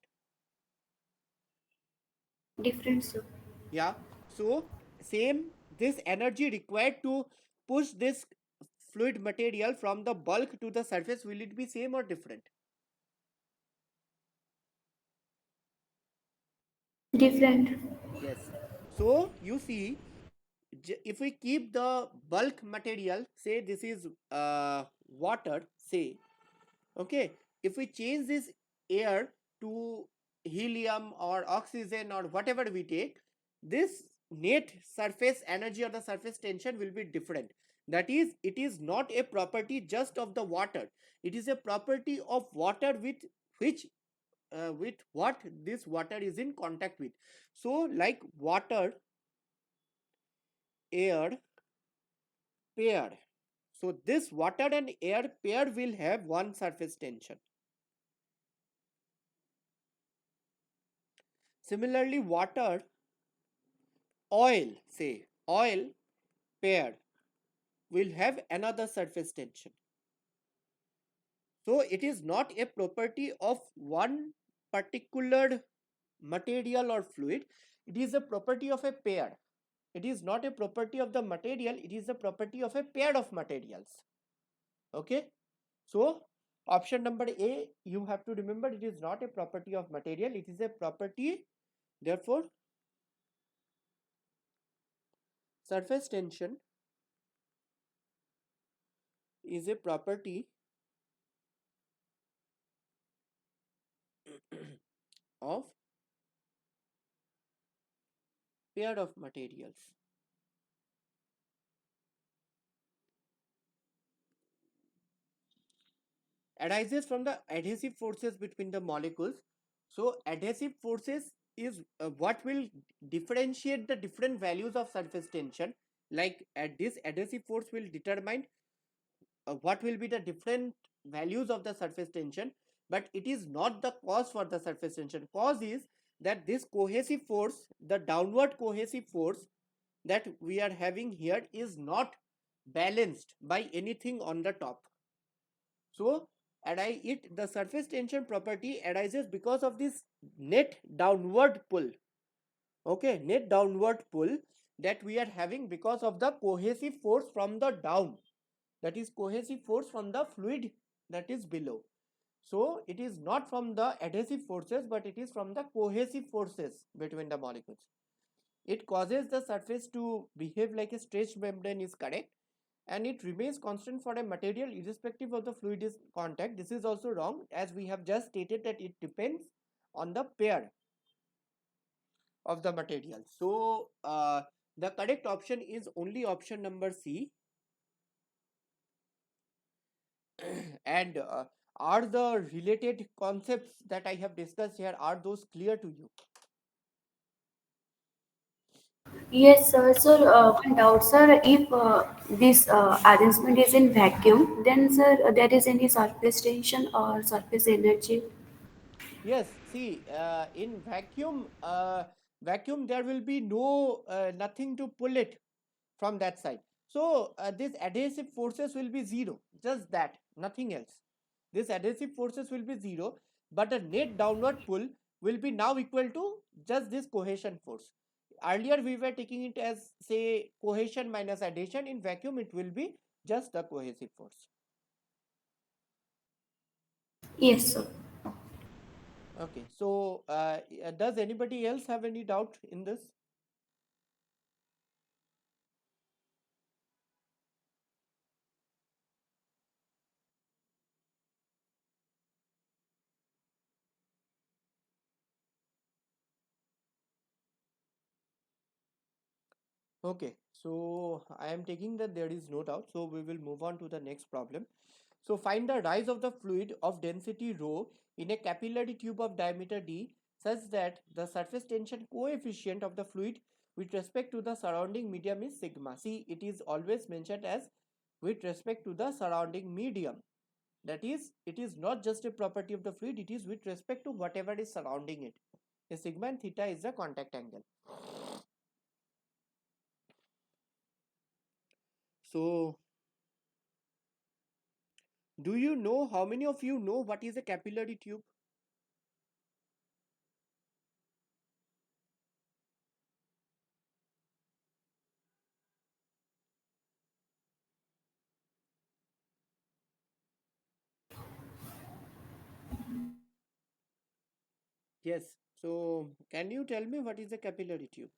Difference, sir. Yeah. So same, this energy required to push this fluid material from the bulk to the surface, will it be same or different? Different. Yes. So you see, if we keep the bulk material, say this is water, say, okay, if we change this air to helium or oxygen or whatever we take, this net surface energy or the surface tension will be different. That is, it is not a property just of the water. It is a property of water which with what this water is in contact with. So like water, air, pair. So this water and air pair will have one surface tension. Similarly, water, oil, say oil pair will have another surface tension. So it is not a property of one particular material or fluid. It is a property of a pair. It is not a property of the material. It is a property of a pair of materials. Okay. So option number A, you have to remember, it is not a property of material. It is a property. Therefore, surface tension is a property of pair of materials. Arises from the adhesive forces between the molecules. So adhesive forces is what will differentiate the different values of surface tension. Like at this adhesive force will determine what will be the different values of the surface tension, but it is not the cause for the surface tension. Cause is that this cohesive force, the downward cohesive force that we are having here, is not balanced by anything on the top. So the surface tension property arises because of this net downward pull. Okay, net downward pull that we are having because of the cohesive force from the down, that is cohesive force from the fluid that is below. So it is not from the adhesive forces, but it is from the cohesive forces between the molecules. It causes the surface to behave like a stretched membrane is correct, and it remains constant for a material irrespective of the fluid is contact. This is also wrong, as we have just stated that it depends on the pair of the material. So the correct option is only option number C. And are the related concepts that I have discussed here, are those clear to you? Yes, sir. Sir, one doubt, sir. If this arrangement is in vacuum, then, sir, there is any surface tension or surface energy? Yes, see, in vacuum there will be no nothing to pull it from that side. So this adhesive forces will be zero, just that, nothing else. This adhesive forces will be zero, but the net downward pull will be now equal to just this cohesion force. Earlier we were taking it as, say, cohesion minus adhesion. In vacuum it will be just the cohesive force. Yes, sir. Okay, so does anybody else have any doubt in this? Okay, so I am taking that there is no doubt. So we will move on to the next problem. So find the rise of the fluid of density rho in a capillary tube of diameter d such that the surface tension coefficient of the fluid with respect to the surrounding medium is sigma. See, it is always mentioned as with respect to the surrounding medium. That is, it is not just a property of the fluid, it is with respect to whatever is surrounding it. A sigma and theta is the contact angle. So do you know, how many of you know what is a capillary tube? Yes. So can you tell me what is a capillary tube?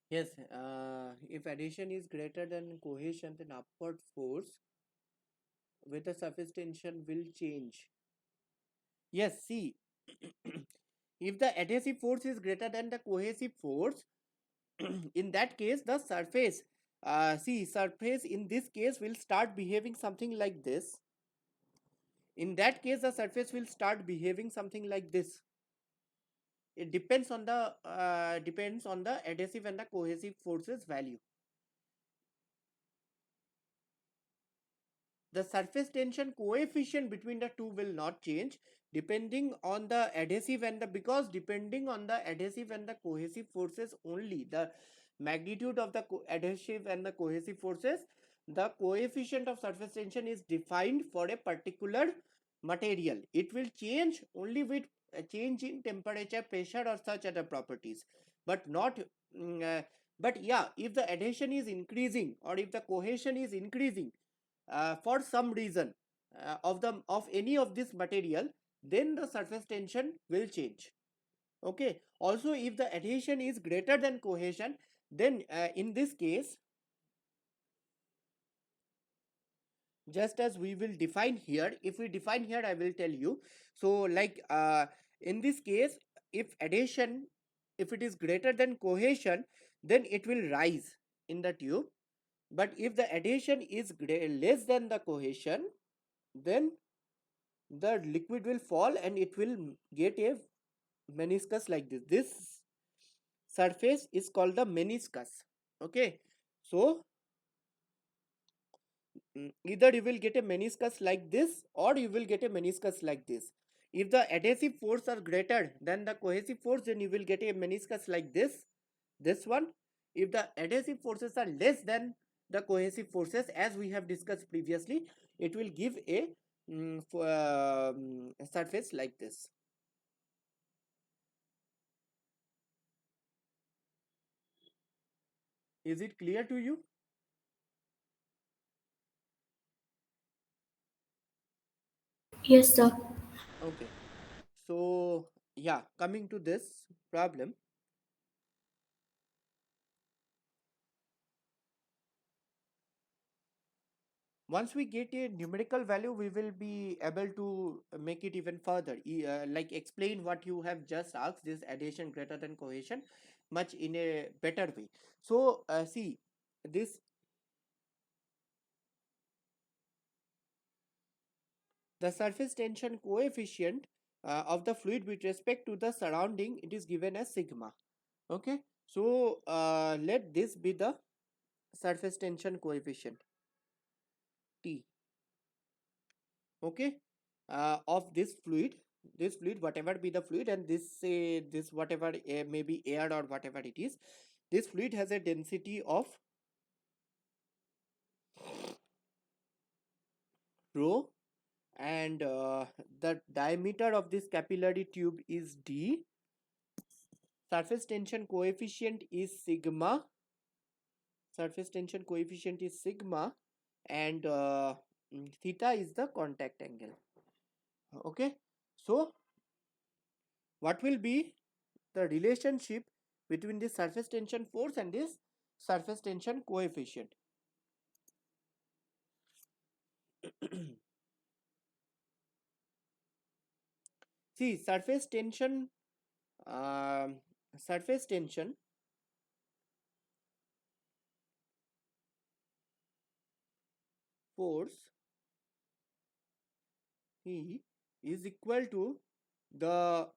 Yes, if adhesion is greater than cohesion, then upward force with the surface tension will change. Yes, see, if the adhesive force is greater than the cohesive force, in that case, the surface, surface in this case will start behaving something like this. In that case, the surface will start behaving something like this. It depends on the adhesive and the cohesive forces value. The surface tension coefficient between the two will not change depending on the adhesive and the, because depending on the adhesive and the cohesive forces only, the magnitude of the adhesive and the cohesive forces, the coefficient of surface tension is defined for a particular material. It will change only with a change in temperature, pressure or such other properties, but not but yeah, if the adhesion is increasing or if the cohesion is increasing for some reason of any of this material, then the surface tension will change. Okay, also if the adhesion is greater than cohesion, then in this case, just as we will define here, if we define here I will tell you. So like in this case, if adhesion, if it is greater than cohesion, then it will rise in the tube. But if the adhesion is less than the cohesion, then the liquid will fall and it will get a meniscus like this. This surface is called the meniscus. Okay, so either you will get a meniscus like this or you will get a meniscus like this. If the adhesive force are greater than the cohesive force, then you will get a meniscus like this one. If the adhesive forces are less than the cohesive forces, as we have discussed previously, it will give a surface like this. Is it clear to you? Yes, sir. Okay, so yeah, coming to this problem, once we get a numerical value, we will be able to make it even further, like explain what you have just asked, this adhesion greater than cohesion, much in a better way. So see, this, the surface tension coefficient of the fluid with respect to the surrounding, it is given as sigma. Okay, so let this be the surface tension coefficient T. Okay, of this fluid, whatever be the fluid, and this, say this whatever maybe air or whatever it is, this fluid has a density of rho, and the diameter of this capillary tube is d. Surface tension coefficient is sigma. Surface tension coefficient is sigma, and theta is the contact angle. Okay, so what will be the relationship between this surface tension force and this surface tension coefficient? See, um, surface tension force E is equal to the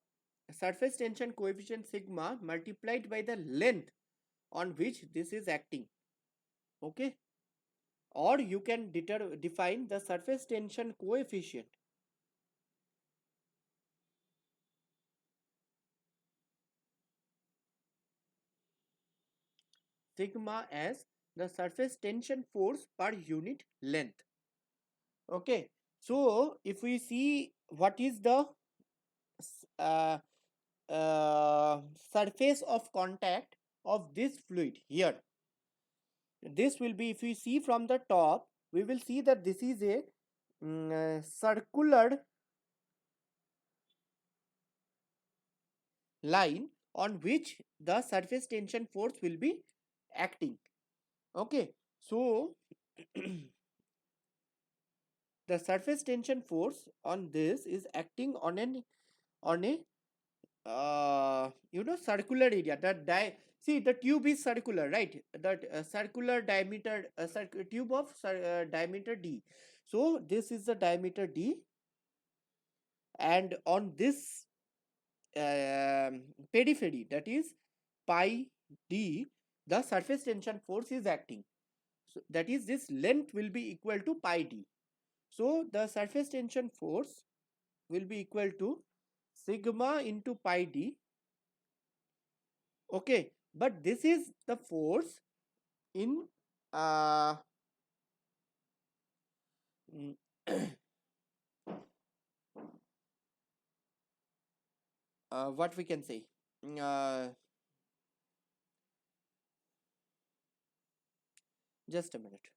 surface tension coefficient sigma multiplied by the length on which this is acting. Okay, or you can define the surface tension coefficient sigma as the surface tension force per unit length. Okay, so if we see what is the uh, surface of contact of this fluid here, this will be, if we see from the top, we will see that this is a circular line on which the surface tension force will be acting. Okay, so the surface tension force on this is acting on a circular area. See, the tube is circular, right? That circular diameter, tube of diameter d. So this is the diameter d, and on this periphery, that is pi d, the surface tension force is acting. So that is, this length will be equal to pi d. So the surface tension force will be equal to sigma into pi d. Okay, but this is the force in uh, mm, what we can say. Just a minute.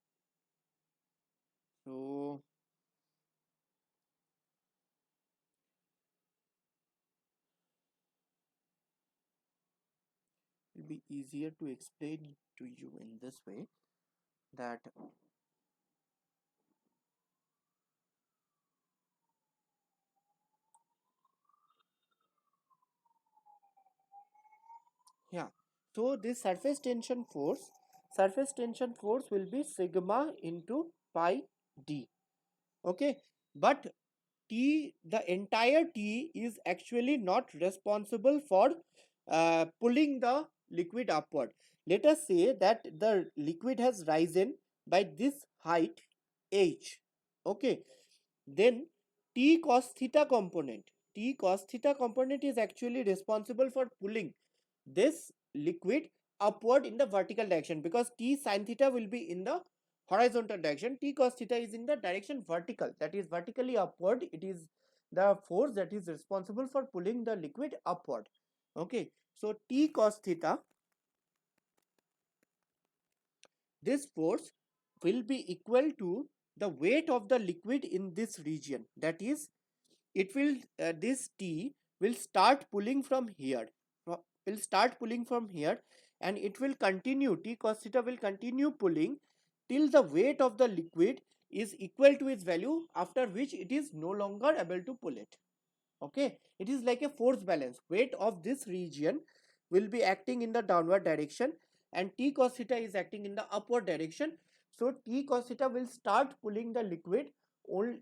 So it will be easier to explain to you in this way, that yeah. So this surface tension force will be sigma into pi d. Okay, but the entire T is actually not responsible for pulling the liquid upward. Let us say that the liquid has risen by this height h. Okay, then T cos theta component is actually responsible for pulling this liquid upward in the vertical direction, because T sin theta will be in the horizontal direction. T cos theta is in the direction vertical, that is vertically upward. It is the force that is responsible for pulling the liquid upward. Okay, so T cos theta, this force will be equal to the weight of the liquid in this region. That is, it will this T will start pulling from here, will start pulling from here, and it will continue, T cos theta will continue pulling till the weight of the liquid is equal to its value, after which it is no longer able to pull it. Okay, it is like a force balance. Weight of this region will be acting in the downward direction, and T cos theta is acting in the upward direction. So T cos theta will start pulling the liquid,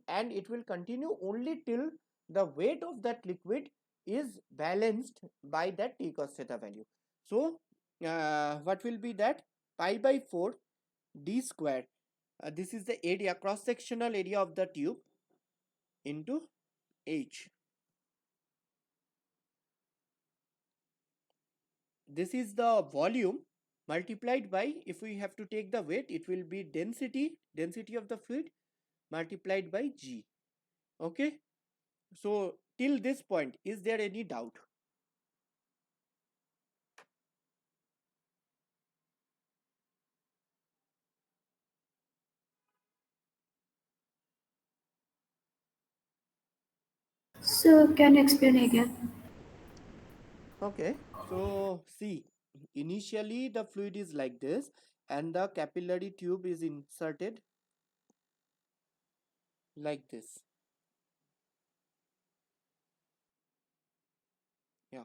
and it will continue only till the weight of that liquid is balanced by that T cos theta value. So what will be that? Pi by 4 d square, this is the area, cross sectional area of the tube, into h. This is the volume multiplied by, if we have to take the weight, it will be density of the fluid multiplied by g. Okay, so till this point, is there any doubt? So can you explain again? Okay, so see, initially the fluid is like this, and the capillary tube is inserted like this. Yeah,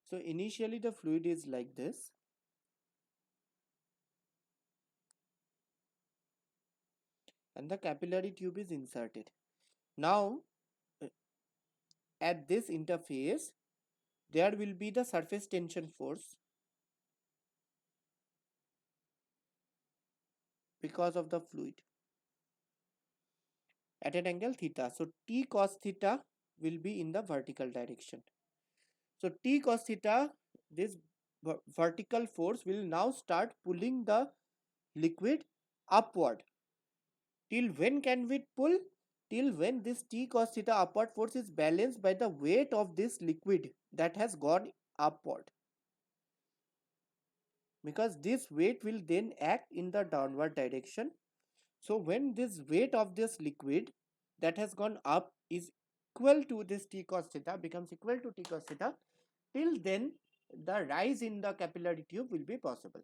so initially the fluid is like this, and the capillary tube is inserted. Now at this interface, there will be the surface tension force because of the fluid at an angle theta. So T cos theta will be in the vertical direction. So T cos theta, this vertical force will now start pulling the liquid upward. Till when can we pull? Till when this T cos theta upward force is balanced by the weight of this liquid that has gone upward. Because this weight will then act in the downward direction. So when this weight of this liquid that has gone up is equal to this T cos theta, becomes equal to T cos theta, till then the rise in the capillary tube will be possible.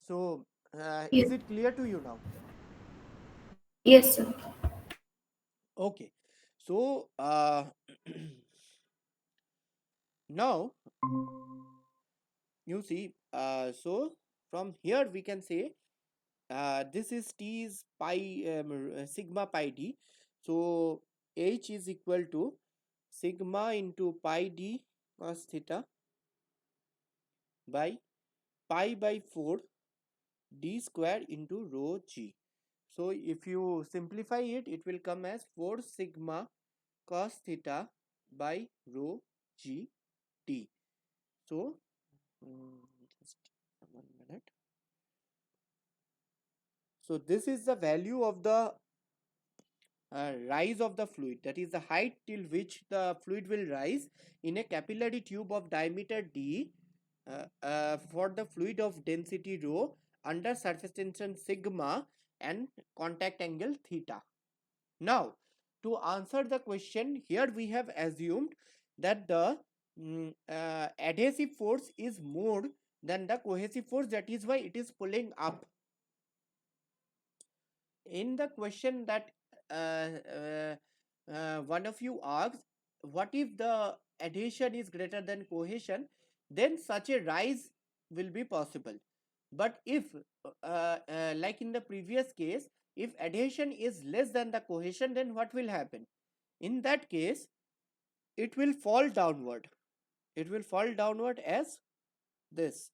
So is Yes. it clear to you now? Yes, sir. Okay. So now you see, so from here we can say this is T is pi sigma pi d. So H is equal to sigma into pi d cos theta by pi by 4 d square into rho g. So if you simplify it, it will come as 4 sigma cos theta by rho g t. So just 1 minute. So this is the value of the rise of the fluid, that is the height till which the fluid will rise in a capillary tube of diameter d for the fluid of density rho under surface tension sigma and contact angle theta. Now to answer the question, here we have assumed that the adhesive force is more than the cohesive force, that is why it is pulling up. In the question that uh, uh, one of you asked, what if the adhesion is greater than cohesion, then such a rise will be possible. But if like in the previous case, if adhesion is less than the cohesion, then what will happen? In that case, it will fall downward. It will fall downward as this,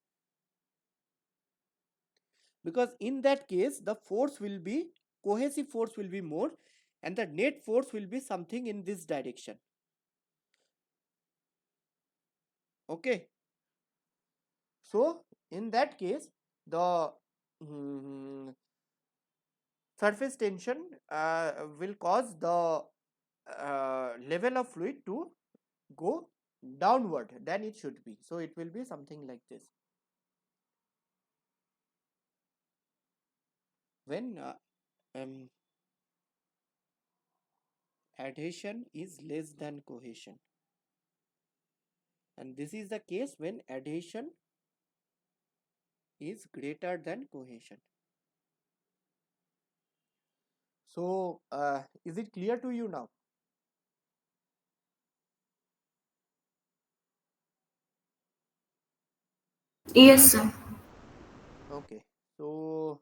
because in that case the force will be, cohesive force will be more, and the net force will be something in this direction. Okay, so in that case the mm, surface tension will cause the level of fluid to go downward than it should be, so it will be something like this. When adhesion is less than cohesion, and this is the case when adhesion is greater than cohesion. So is it clear to you now? Yes, sir. Okay, so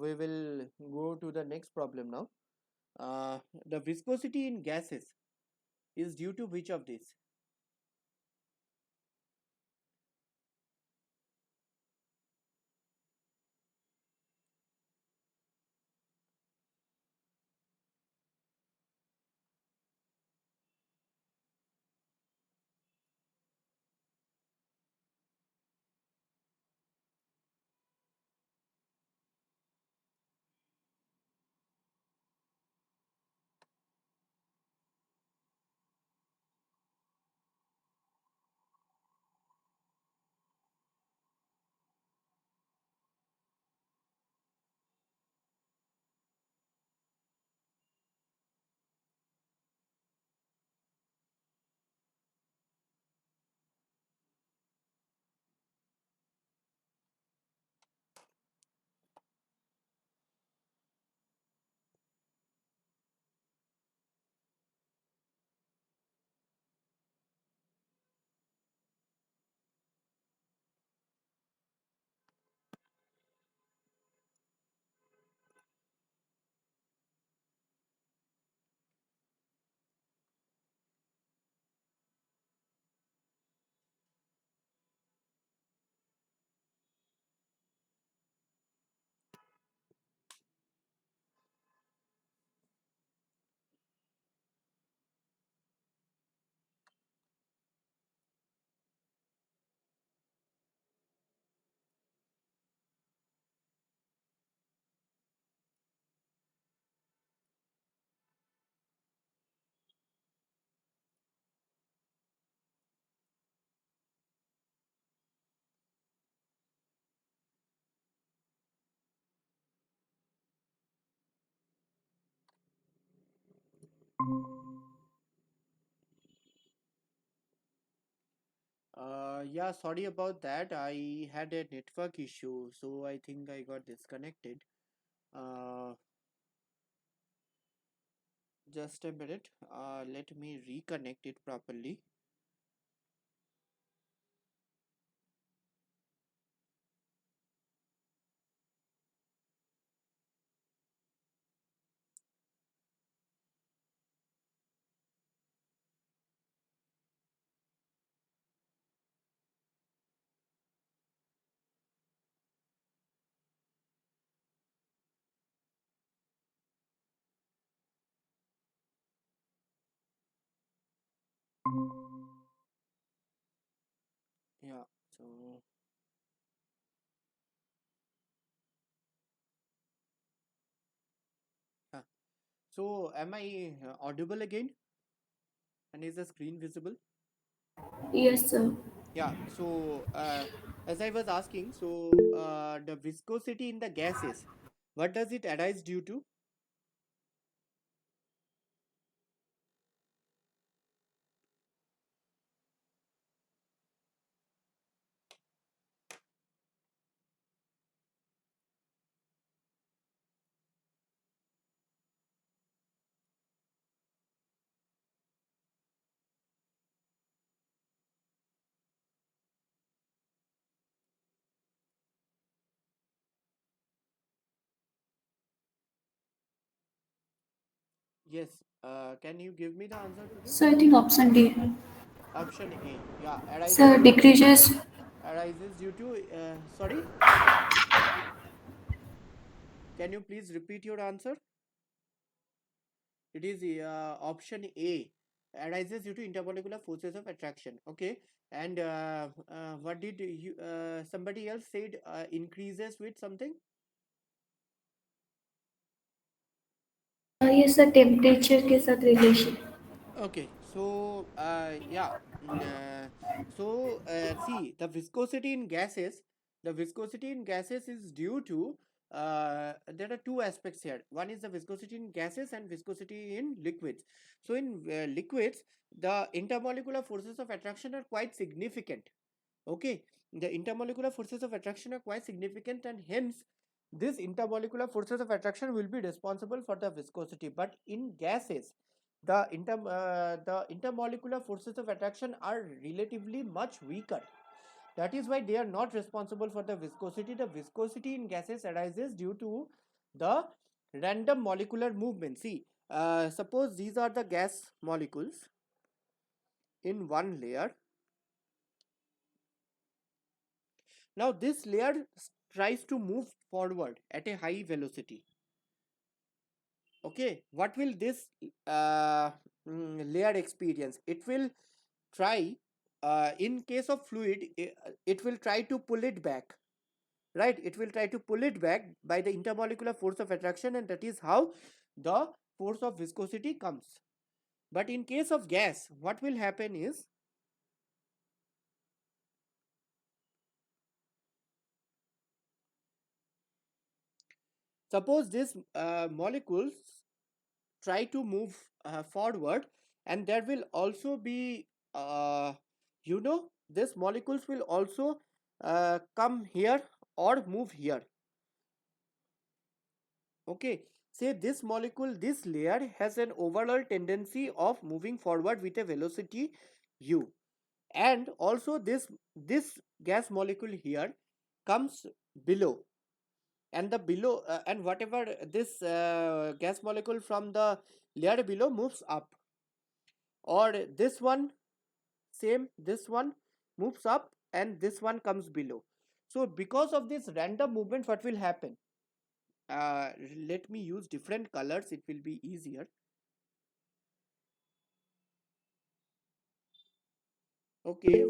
we will go to the next problem now. The viscosity in gases is due to which of these? Yeah, sorry about that. I had a network issue, so I think I got disconnected. Uh, just a minute. Let me reconnect it properly. Yeah. So, yeah. So, am I audible again? And is the screen visible? Yes, sir. Yeah. So, as I was asking, the viscosity in the gases, what does it arise due to? Yes. Can you give me the answer to this? So I think option D. Option A. Yeah. Sir, decreases. Arises due to. Sorry. Can you please repeat your answer? It is option A. Arises due to intermolecular forces of attraction. Okay. And what did you? Somebody else said increases with something. Yes, sir, temperature के साथ relation. Okay, so yeah, see the viscosity in gases. The viscosity in gases is due to there are two aspects here. One is the viscosity in gases and viscosity in liquids. So in liquids, the intermolecular forces of attraction are quite significant. Okay, the intermolecular forces of attraction are quite significant, and hence this intermolecular forces of attraction will be responsible for the viscosity. But in gases, the intermolecular forces of attraction are relatively much weaker. That is why they are not responsible for the viscosity. The viscosity in gases arises due to the random molecular movement. See, suppose these are the gas molecules in one layer. Now this layer tries to move forward at a high velocity. Okay, what will this layer experience? It will try, in case of fluid, it will try to pull it back, right? It will try to pull it back by the intermolecular force of attraction, and that is how the force of viscosity comes. But in case of gas, what will happen is, suppose these molecules try to move forward, and there will also be these molecules will also come here or move here. Okay, say this molecule, this layer has an overall tendency of moving forward with a velocity u, and also this gas molecule here comes below, and the below and whatever this gas molecule from the layer below moves up, or this one, same, this one moves up and this one comes below. So because of this random movement, what will happen? uh, Let me use different colors, it will be easier. Okay,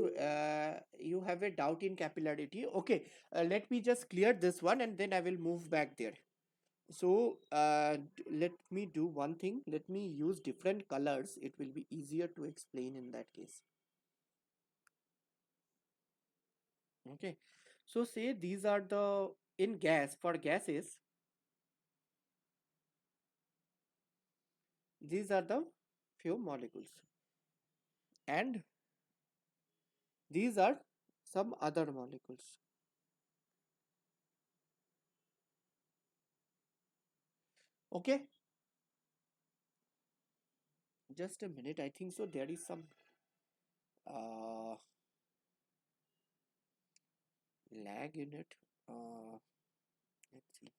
you have a doubt in capillarity. Okay, let me just clear this one and then I will move back there. So let me do one thing, let me use different colors, it will be easier to explain in that case. Okay, so say these are the, in gas, for gases, these are the few molecules, and these are some other molecules. Okay, just a minute. I think so. There is some uh, lag in it. Let's see.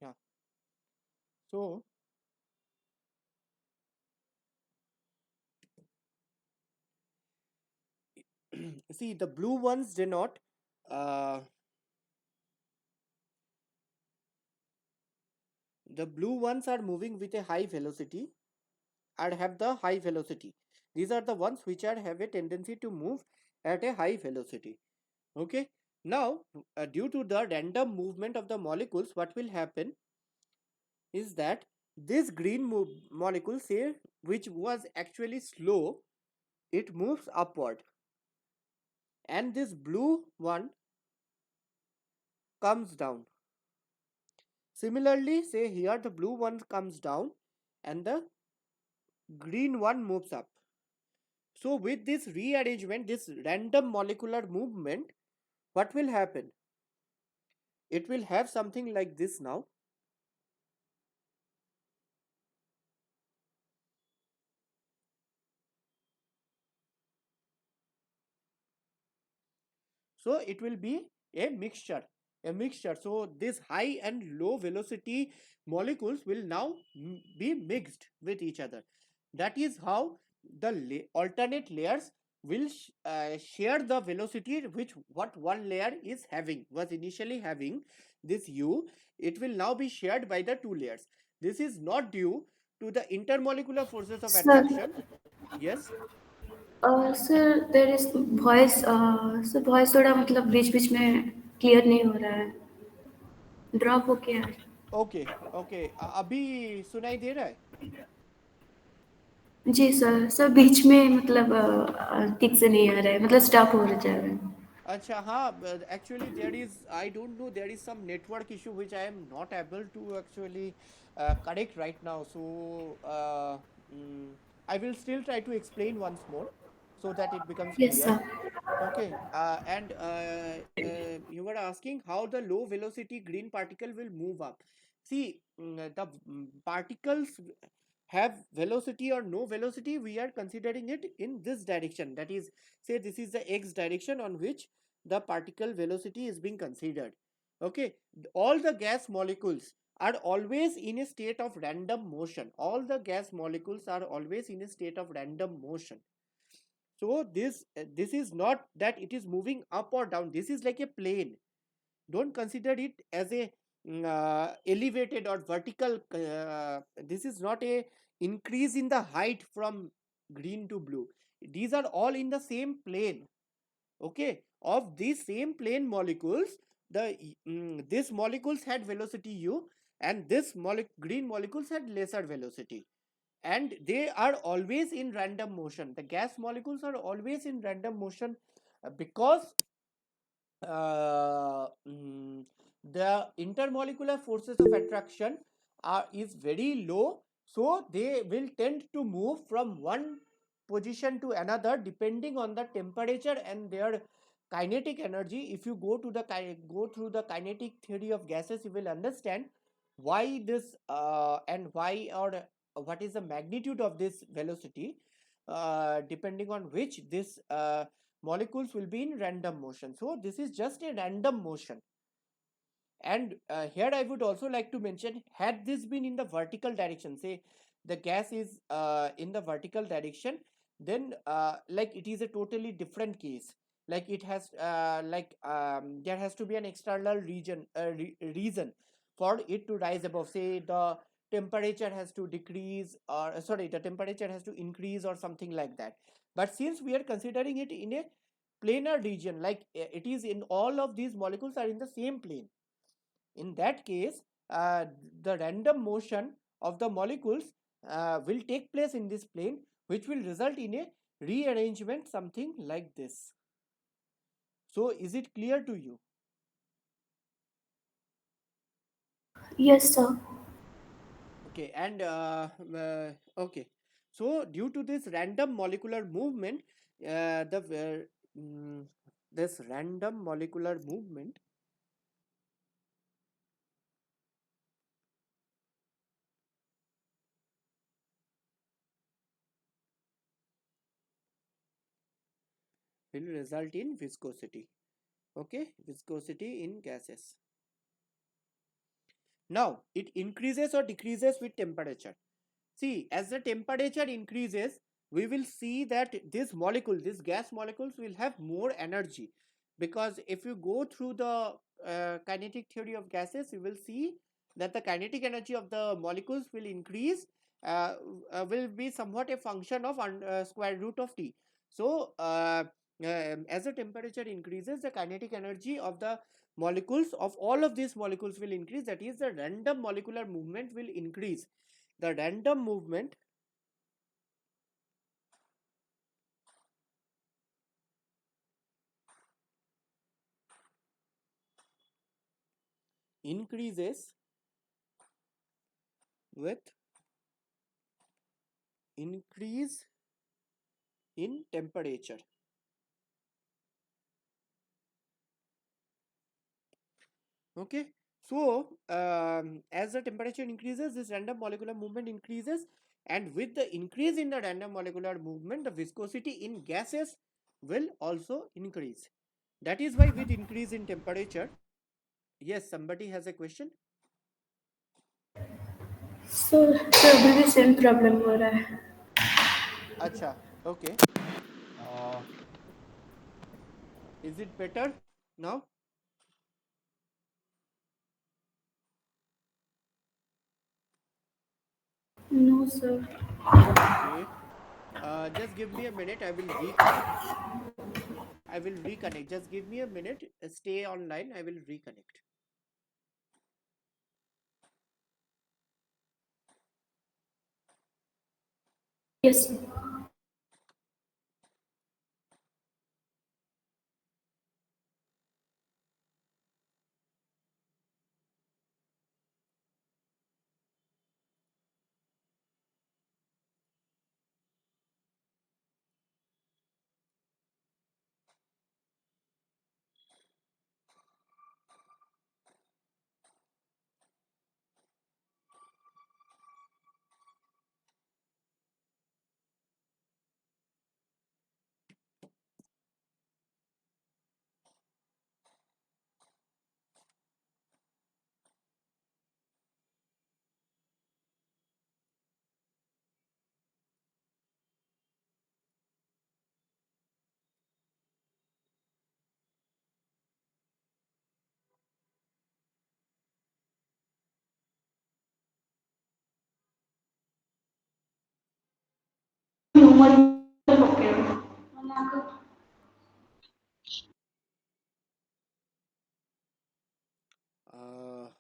Yeah. So see, the blue ones denote uh, the blue ones are moving with a high velocity and have the high velocity. These are the ones which are have a tendency to move at a high velocity. Okay. Now, due to the random movement of the molecules, what will happen is that this green molecule, say, which was actually slow, it moves upward, and this blue one comes down. Similarly, say here the blue one comes down and the green one moves up. So with this rearrangement, this random molecular movement, what will happen? It will have something like this now. So it will be a mixture. So this high and low velocity molecules will now be mixed with each other. That is how the alternate layers will share the velocity which what one layer is having, was initially having this u. It will now be shared by the two layers. This is not due to the intermolecular forces of Sir, attraction. Yes. Sir there is voice sir voice थोड़ा मतलब बीच बीच में clear नहीं हो रहा है, drop हो गया है। ओके ओके, अभी सुनाई दे रहा है? जी सर, सर बीच में मतलब ठीक से नहीं आ रहा है, मतलब स्टॉप हो जा रहा है। अच्छा, हाँ, actually there is, I don't know, there is some network issue which I am not able to actually correct right now. So mm, I will still try to explain once more so that it becomes yes clear. Sir. Okay, and you were asking how the low velocity green particle will move up. See, the particles have velocity or no velocity, we are considering it in this direction. That is, say this is the x direction on which the particle velocity is being considered. Okay, all the gas molecules are always in a state of random motion. All the gas molecules are always in a state of random motion. So this is not that it is moving up or down. This is like a plane. Don't consider it as a elevated or vertical. This is not a increase in the height from green to blue. These are all in the same plane. Okay, of these same plane molecules, these molecules had velocity u, and this green molecules had lesser velocity, and they are always in random motion. The gas molecules are always in random motion because uh, mm, the intermolecular forces of attraction is very low, so they will tend to move from one position to another depending on the temperature and their kinetic energy. If you go through the kinetic theory of gases, you will understand why this and why, or what is the magnitude of this velocity, depending on which this molecules will be in random motion. So this is just a random motion. And here I would also like to mention, had this been in the vertical direction, say the gas is in the vertical direction, then like it is a totally different case. Like it has there has to be an external reason for it to rise above. Say the temperature has to decrease, or sorry, the temperature has to increase or something like that. But since we are considering it in a planar region, like it is in all of these molecules are in the same plane, in that case the random motion of the molecules will take place in this plane, which will result in a rearrangement something like this. So is it clear to you? Yes, sir. Okay, and okay, so due to this random molecular movement, this random molecular movement will result in viscosity. Okay, viscosity in gases. Now it increases or decreases with temperature. See, as the temperature increases, we will see that this molecule, these gas molecules will have more energy, because if you go through the kinetic theory of gases, you will see that the kinetic energy of the molecules will increase, will be somewhat a function of square root of T. So as the temperature increases, the kinetic energy of the molecules, of all of these molecules, will increase. That is, the random molecular movement will increase. The random movement increases with increase in temperature. Okay, so as the temperature increases, this random molecular movement increases, and with the increase in the random molecular movement, the viscosity in gases will also increase. That is why with increase in temperature, yes, somebody has a question. So अभी भी same problem हो रहा है. Acha, okay. uh, is it better now? No, sir. Okay, just give me a minute, I will reconnect. Just give me a minute, stay online, I will reconnect. Yes, sir.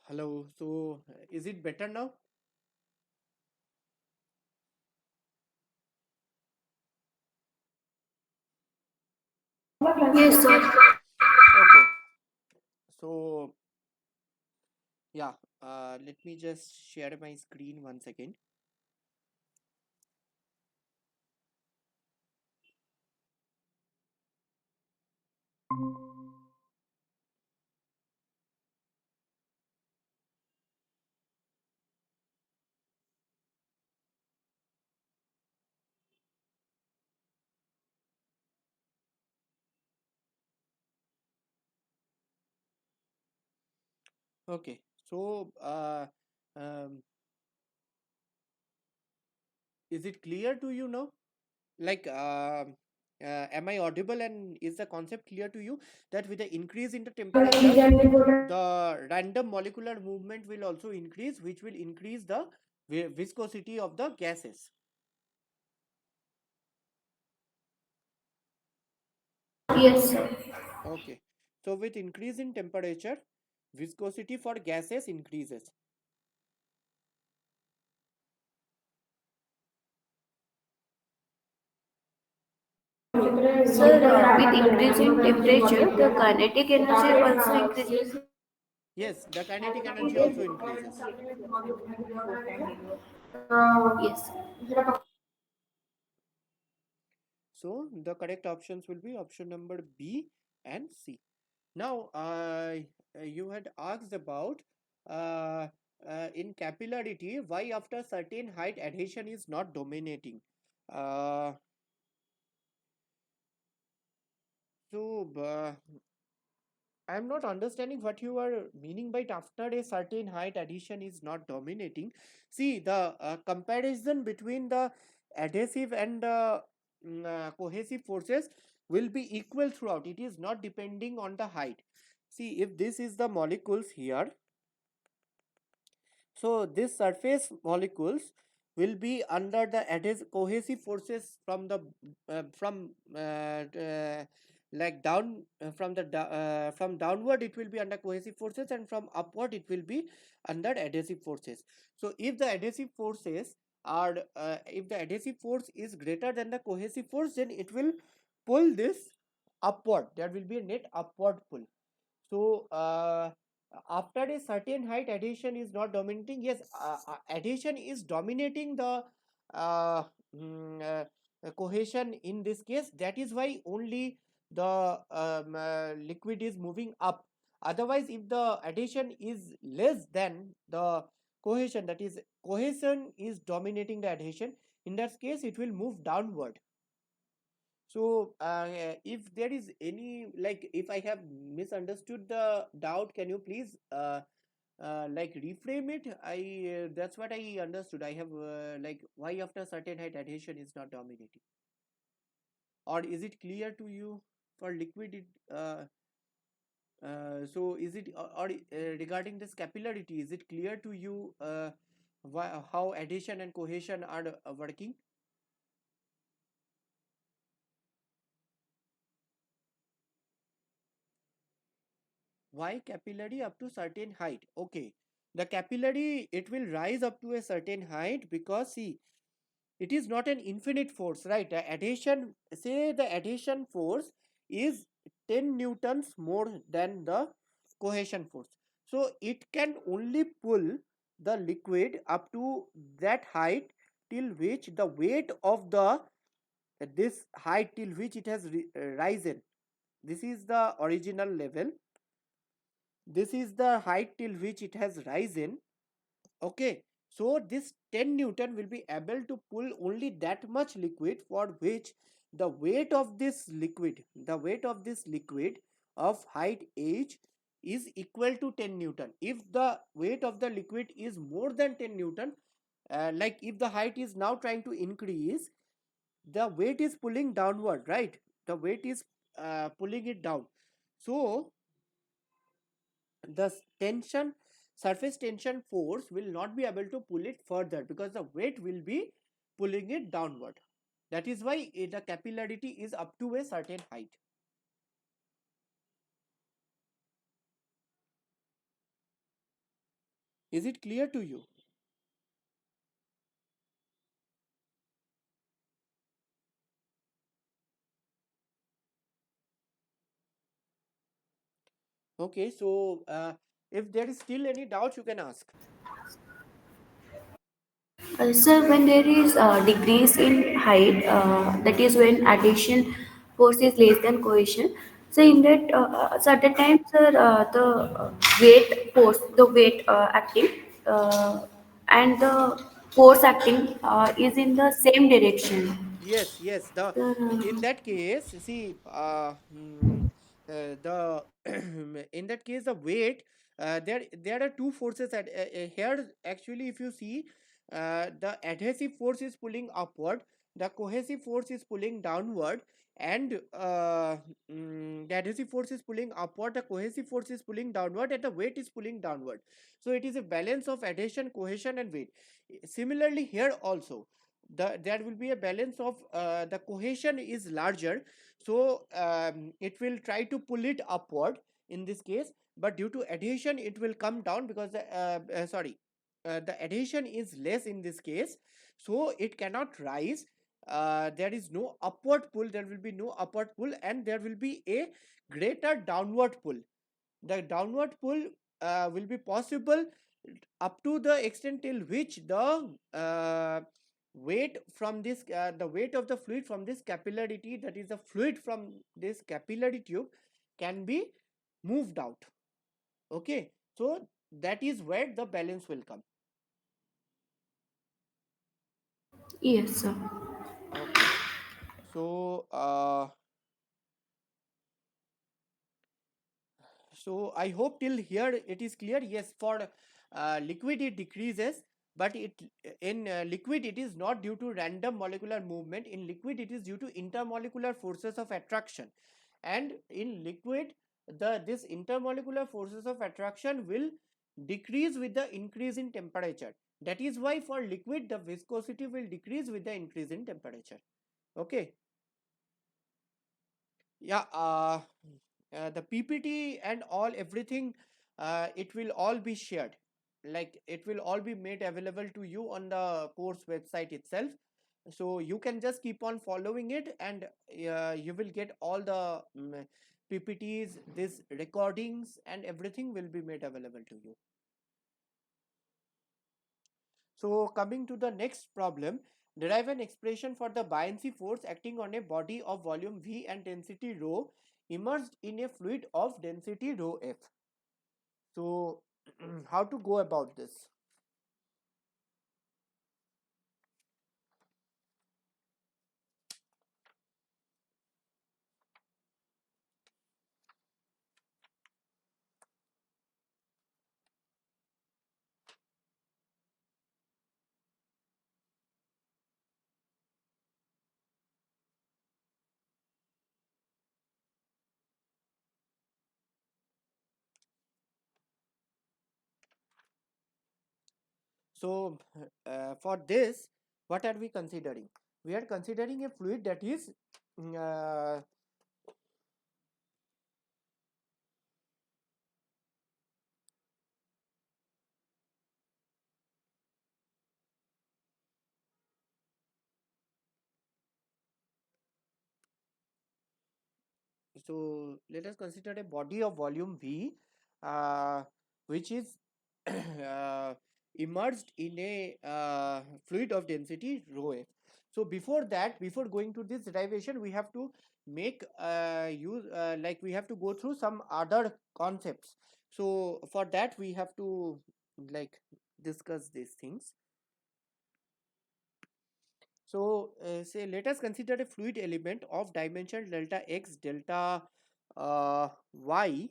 Hello, so is it better now? Yes, sir. Okay, so yeah, let me just share my screen once again. Okay, so um, is it clear to you now? Like am I audible, and is the concept clear to you that with the increase in the temperature, the random molecular movement will also increase, which will increase the viscosity of the gases. Yes, sir. Okay. So with increase in temperature, viscosity for gases increases. Sir, with increasing temperature, the kinetic energy also increases. Yes, the kinetic energy also increases. Yes. So the correct options will be option number B and C. Now, you had asked about uh, in capillarity, why after certain height adhesion is not dominating. Uh, so, I'm not understanding what you are meaning by after a certain height adhesion is not dominating. See, the comparison between the adhesive and the cohesive forces will be equal throughout. It is not depending on the height. See, if this is the molecules here, so these surface molecules will be under the cohesive forces from the from like down from the from downward it will be under cohesive forces, and from upward it will be under adhesive forces. So if the adhesive forces are if the adhesive force is greater than the cohesive force, then it will pull this upward. There will be a net upward pull. So after a certain height, adhesion is not dominating. Yes, adhesion is dominating the uh, mm, cohesion in this case. That is why only the liquid is moving up. Otherwise, if the adhesion is less than the cohesion, that is cohesion is dominating the adhesion, in that case it will move downward. So, if there is any, like, if I have misunderstood the doubt, can you please like reframe it? That's what I understood. I have like, why after certain height adhesion is not dominating, or is it clear to you for liquid? So is it regarding this capillarity? Is it clear to you how adhesion and cohesion are working? Why capillary up to certain height? Okay, the capillary, it will rise up to a certain height because see, it is not an infinite force, right? The adhesion, say the adhesion force is 10 newtons more than the cohesion force. So it can only pull the liquid up to that height till which the weight of the this height till which it has risen. This is the original level. This is the height till which it has risen. Okay, so this 10 Newton will be able to pull only that much liquid for which the weight of this liquid, of height h is equal to 10 Newton. If the weight of the liquid is more than 10 Newton, like if the height is now trying to increase, the weight is pulling downward, right? The weight is pulling it down. So the tension surface tension force will not be able to pull it further because the weight will be pulling it downward. That is why the capillarity is up to a certain height. Is it clear to you? Okay, so if there is still any doubt, you can ask. Sir, when there is decrease in height, that is when addition force is less than cohesion. So in that, so at the time, sir, the weight force, the weight acting, and the force acting is in the same direction. Yes, yes. The Sir, in that case, see, the in that case, the weight. There are two forces at here. Actually, if you see, the adhesive force is pulling upward. The cohesive force is pulling downward, and the adhesive force is pulling upward, the cohesive force is pulling downward, and the weight is pulling downward. So it is a balance of adhesion, cohesion, and weight. Similarly here also, there will be a balance of the cohesion is larger, so it will try to pull it upward in this case, but due to adhesion it will come down, because the adhesion is less in this case, so it cannot rise. There is no upward pull, there will be no upward pull, and there will be a greater downward pull. The downward pull will be possible up to the extent till which the weight from this the weight of the fluid from this capillarity, that is the fluid from this capillary tube, can be moved out. Okay, so that is where the balance will come. Yes, sir. Okay, so so I hope till here it is clear. Yes, for liquid it decreases, but it in liquid it is not due to random molecular movement. In liquid it is due to intermolecular forces of attraction, and in liquid this intermolecular forces of attraction will decrease with the increase in temperature. That is why for liquid the viscosity will decrease with the increase in temperature. Okay. Yeah, the PPT and all everything, it will all be shared. Like it will all be made available to you on the course website itself. So you can just keep on following it, and you will get all the PPTs, these recordings, and everything will be made available to you. So coming to the next problem, derive an expression for the buoyancy force acting on a body of volume V and density rho immersed in a fluid of density rho F. So how to go about this? So for this, what are we considering? We are considering a fluid that is uh, so let us consider a body of volume V, uh, which is immersed in a fluid of density rho F. So before that, before going to this derivation, we have to make use like we have to go through some other concepts. So for that we have to like discuss these things. So say let us consider a fluid element of dimension delta x, delta y.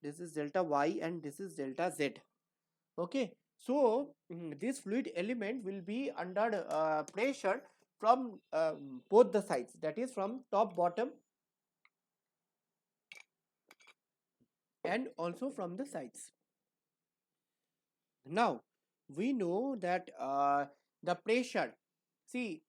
This is delta y and this is delta z. Okay, so this fluid element will be under pressure from both the sides, that is from top, bottom, and also from the sides. Now we know that the pressure, see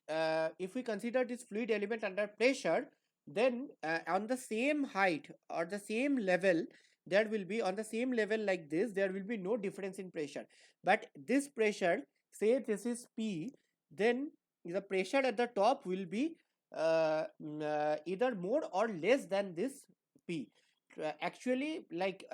if we consider this fluid element under pressure, then on the same height or the same level, there will be on the same level like this, there will be no difference in pressure. But this pressure, say this is P, then the pressure at the top will be either more or less than this P. Actually, like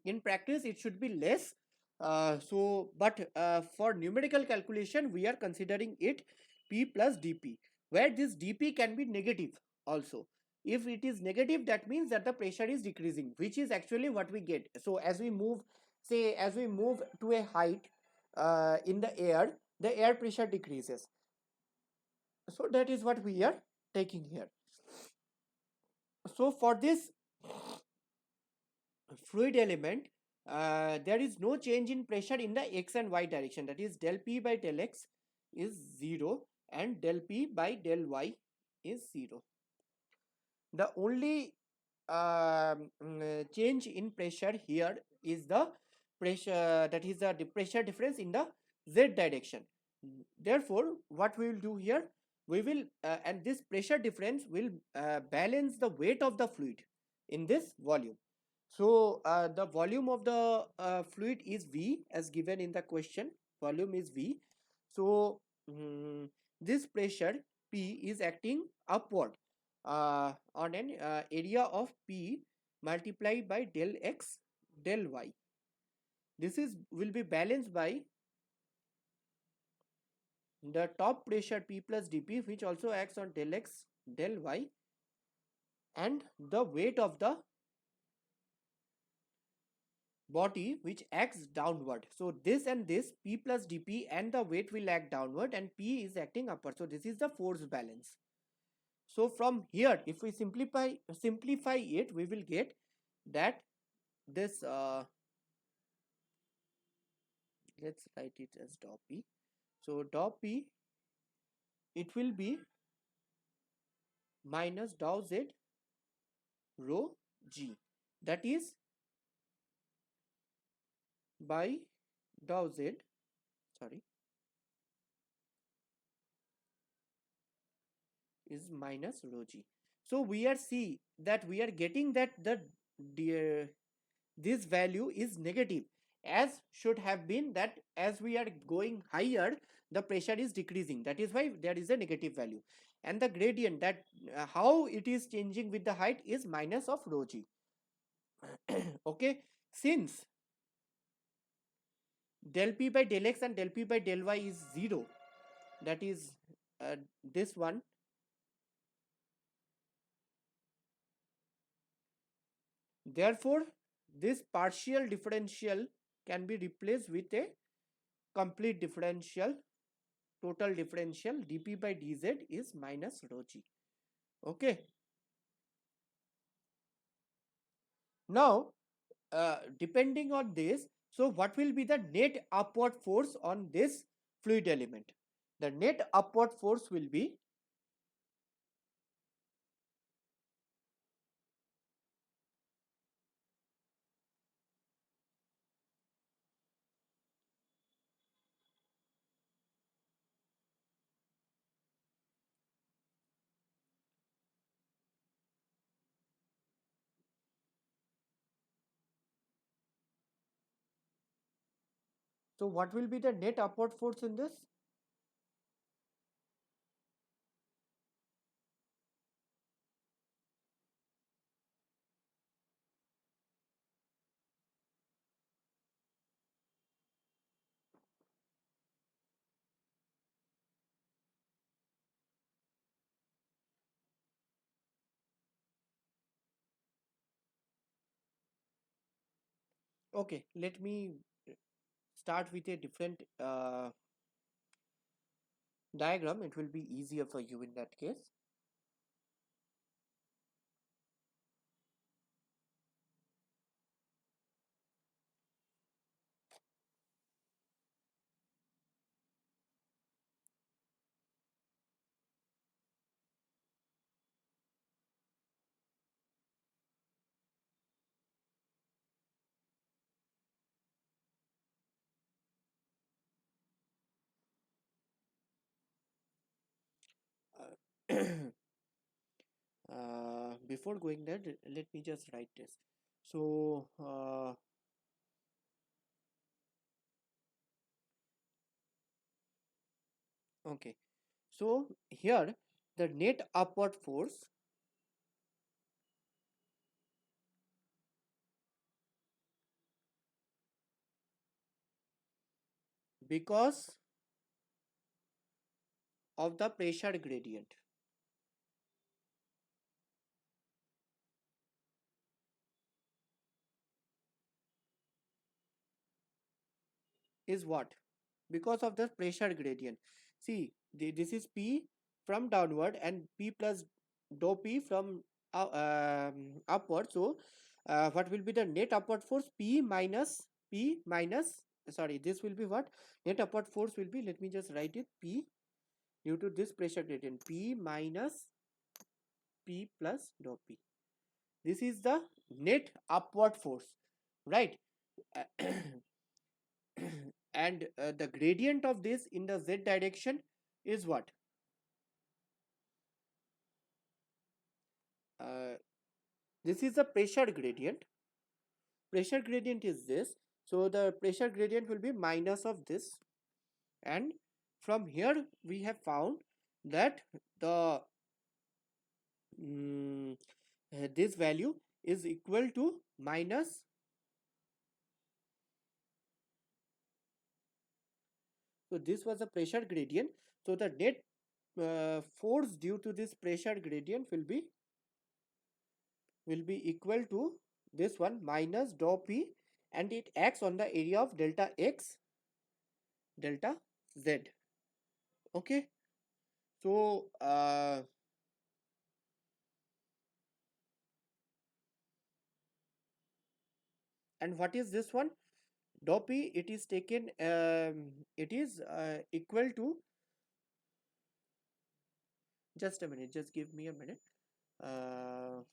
in practice it should be less, but for numerical calculation we are considering it P plus dP, where this dP can be negative also. If it is negative, that means that the pressure is decreasing, which is actually what we get. So as we move, say as we move to a height in the air pressure decreases. So that is what we are taking here. So for this fluid element, there is no change in pressure in the x and y direction, that is del P by del x is 0 and del P by del y is 0. The only change in pressure here is the pressure, that is the pressure difference in the z direction. Therefore, what we will do here, we will and this pressure difference will balance the weight of the fluid in this volume. So the volume of the fluid is V as given in the question. Volume is V. So this pressure P is acting upward on an area of P multiplied by del X del Y. This is will be balanced by the top pressure P plus dP, which also acts on del X del Y, and the weight of the body which acts downward. So this and this P plus dP and the weight will act downward and P is acting upward. So this is the force balance. So from here, if we simplify it, we will get that this let's write it as dou P. So dou P, it will be minus dou Z rho G, that is by dou Z, sorry, is minus rho G. So we are see that we are getting that this value is negative, as should have been that as we are going higher the pressure is decreasing, that is why there is a negative value, and the gradient that how it is changing with the height is minus of rho G. Okay, since del P by del X and del P by del Y is 0, that is this one, therefore this partial differential can be replaced with a complete differential. Total differential dP by dz is minus rho G. Okay. Now, depending on this, so what will be the net upward force on this fluid element? The net upward force will be so what will be the net upward force in this? Okay, let me start with a different diagram. It will be easier for you in that case. Before going there, let me just write this. So okay, so here the net upward force because of the pressure gradient is what? Because of the pressure gradient. See, this is P from downward and P plus dou P from upward. So what will be the net upward force? P minus, sorry, this will be what? Net upward force will be, let me just write it, P due to this pressure gradient, P minus P plus dou P. This is the net upward force, right? And the gradient of this in the z direction is what? Uh, this is the pressure gradient. Pressure gradient is this. So the pressure gradient will be minus of this. And from here we have found that the this value is equal to minus. So this was the pressure gradient. So the net force due to this pressure gradient will be equal to this one minus dou P, and it acts on the area of delta X, delta Z. Okay. So and what is this one? Dou P, it is taken, it is equal to, just a minute, just give me a minute. Uh,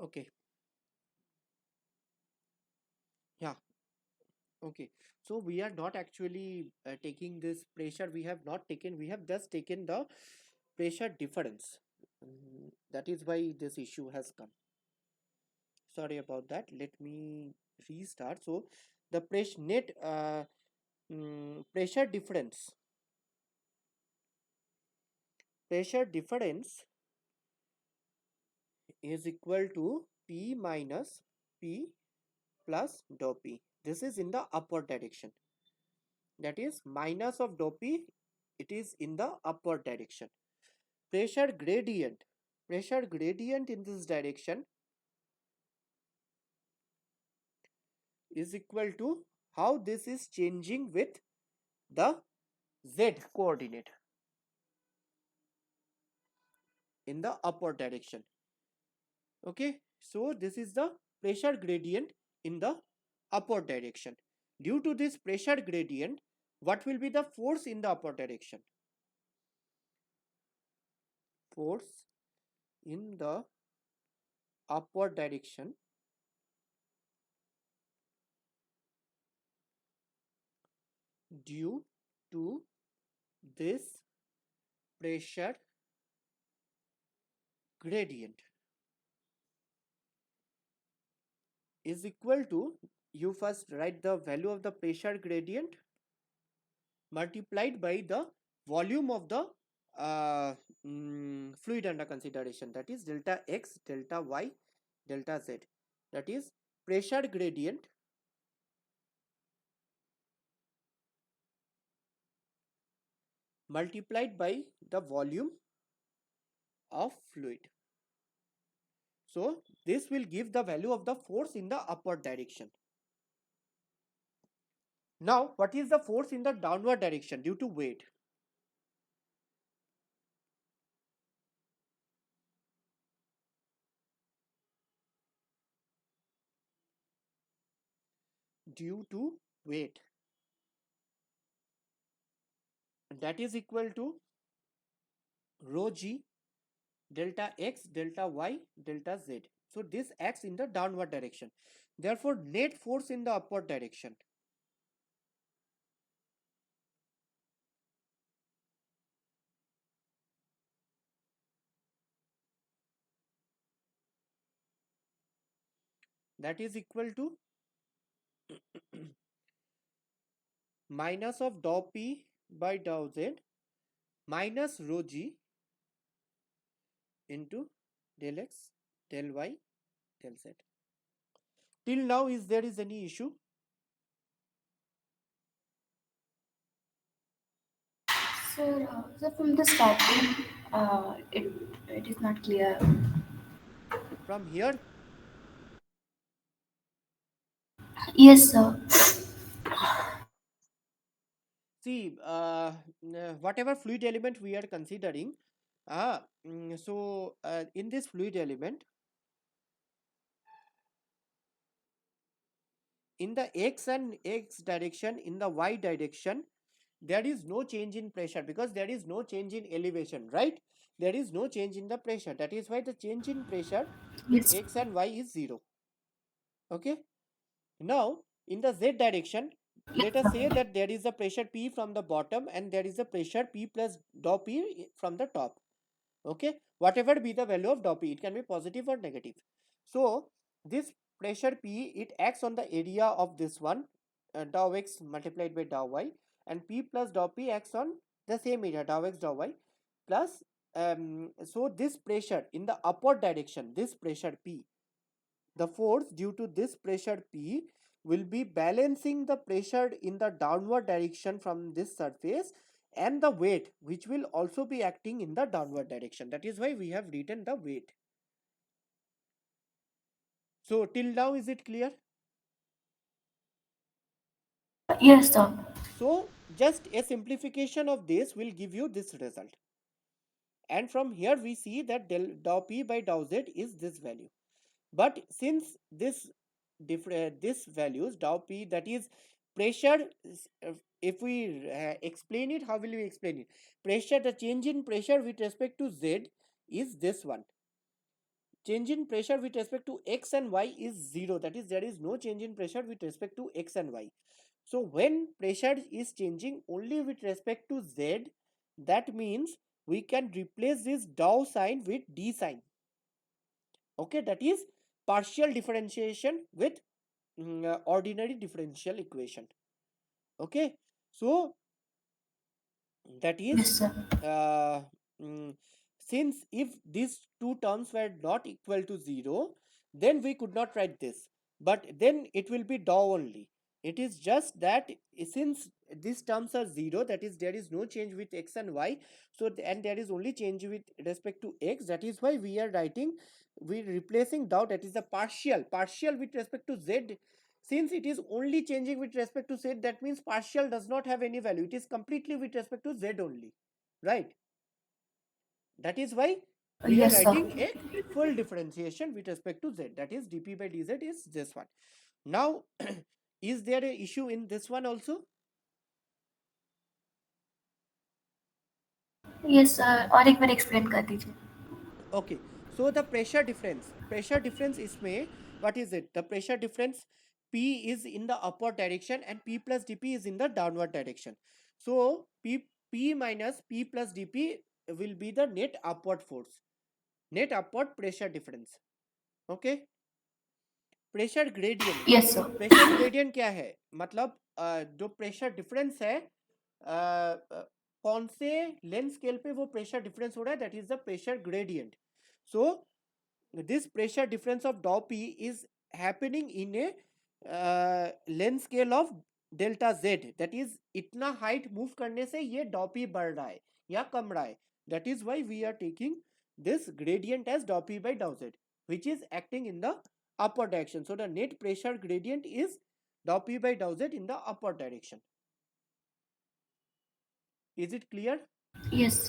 okay. Yeah. Okay, so we are not actually taking this pressure. We have not taken. We have just taken the pressure difference. That is why this issue has come. Sorry about that. Let me restart. So the pressure difference. Pressure difference is equal to P minus P plus dou P. This is in the upward direction. That is minus of dou P. It is in the upward direction. Pressure gradient in this direction is equal to how this is changing with the z coordinate in the upward direction. Okay, so this is the pressure gradient in the upward direction. Due to this pressure gradient, what will be the force in the upward direction? Force in the upward direction due to this pressure gradient is equal to, you first write the value of the pressure gradient multiplied by the volume of the fluid under consideration, that is delta X, delta Y, delta Z. That is pressure gradient multiplied by the volume of fluid. So this will give the value of the force in the upward direction. Now what is the force in the downward direction due to weight? Due to weight, that is equal to rho g delta x, delta y, delta z. So this acts in the downward direction. Therefore, net force in the upward direction. That is equal to minus of dou p by dou z minus rho g into del x, del y, del z. Till now, is there is any issue? Sir, from the starting, it is not clear. From here, Yes, sir. see, whatever fluid element we are considering, in this fluid element, in the x and x direction, in the y direction, there is no change in pressure because there is no change in elevation, right? There is no change in the pressure. That is why the change in pressure in Yes. x and y is 0. Okay. Now, in the z direction, Yes, let us say sir. that there is a pressure P from the bottom and there is a pressure P plus dou P from the top. Okay, whatever be the value of dou P, it can be positive or negative. So, this pressure P, it acts on the area of this one, dou x multiplied by dou y, and P plus dou P acts on the same area, dou x dou y, plus so this pressure in the upward direction, this pressure P, the force due to this pressure P will be balancing the pressure in the downward direction from this surface and the weight which will also be acting in the downward direction. That is why we have written the weight. So till now, is it clear? Yes, sir. So just a simplification of this will give you this result. And from here we see that del dou P by dou Z is this value. But since this values dou P, that is pressure, if we explain it, how will we explain it? Pressure, the change in pressure with respect to Z is this one. Change in pressure with respect to x and y is 0. That is, there is no change in pressure with respect to x and y. So when pressure is changing only with respect to Z, that means we can replace this dou sign with d sign. Okay, that is partial differentiation with ordinary differential equation. Okay, so that is Yes, sir. uh, mm, since if these two terms were not equal to 0, then we could not write this, but then it will be dou only. It is just that since these terms are 0, that is there is no change with x and y, so and there is only change with respect to x. That is why we are writing, we replacing dou, that is the partial with respect to z. Since it is only changing with respect to z, that means partial does not have any value. It is completely with respect to z only, right? That is why we are Yes, sir. writing a full differentiation with respect to z. That is dp by dz is this one. Now, is there a issue in this one also? Yes, sir. और एक बार explain कर दीजिए. Okay, so the pressure difference इसमें what is it? The pressure difference P is in the upward direction and P plus dP is in the downward direction. So P minus P plus dP will be the net upward force, net upward pressure difference. Okay, pressure gradient, Yes, sir. Pressure gradient क्या है? मतलब जो pressure difference है, कौन से length scale पे वो pressure difference हो रहा है, that is the pressure gradient. So this pressure difference of dou P is happening in a length scale of delta Z. That is, इतना height move करने से ये dou P बढ़ रहा है या कम रहा है. That is why we are taking this gradient as dou P by dou Z, which is acting in the upward direction. So the net pressure gradient is dou P by dou Z in the upward direction. Is it clear? Yes.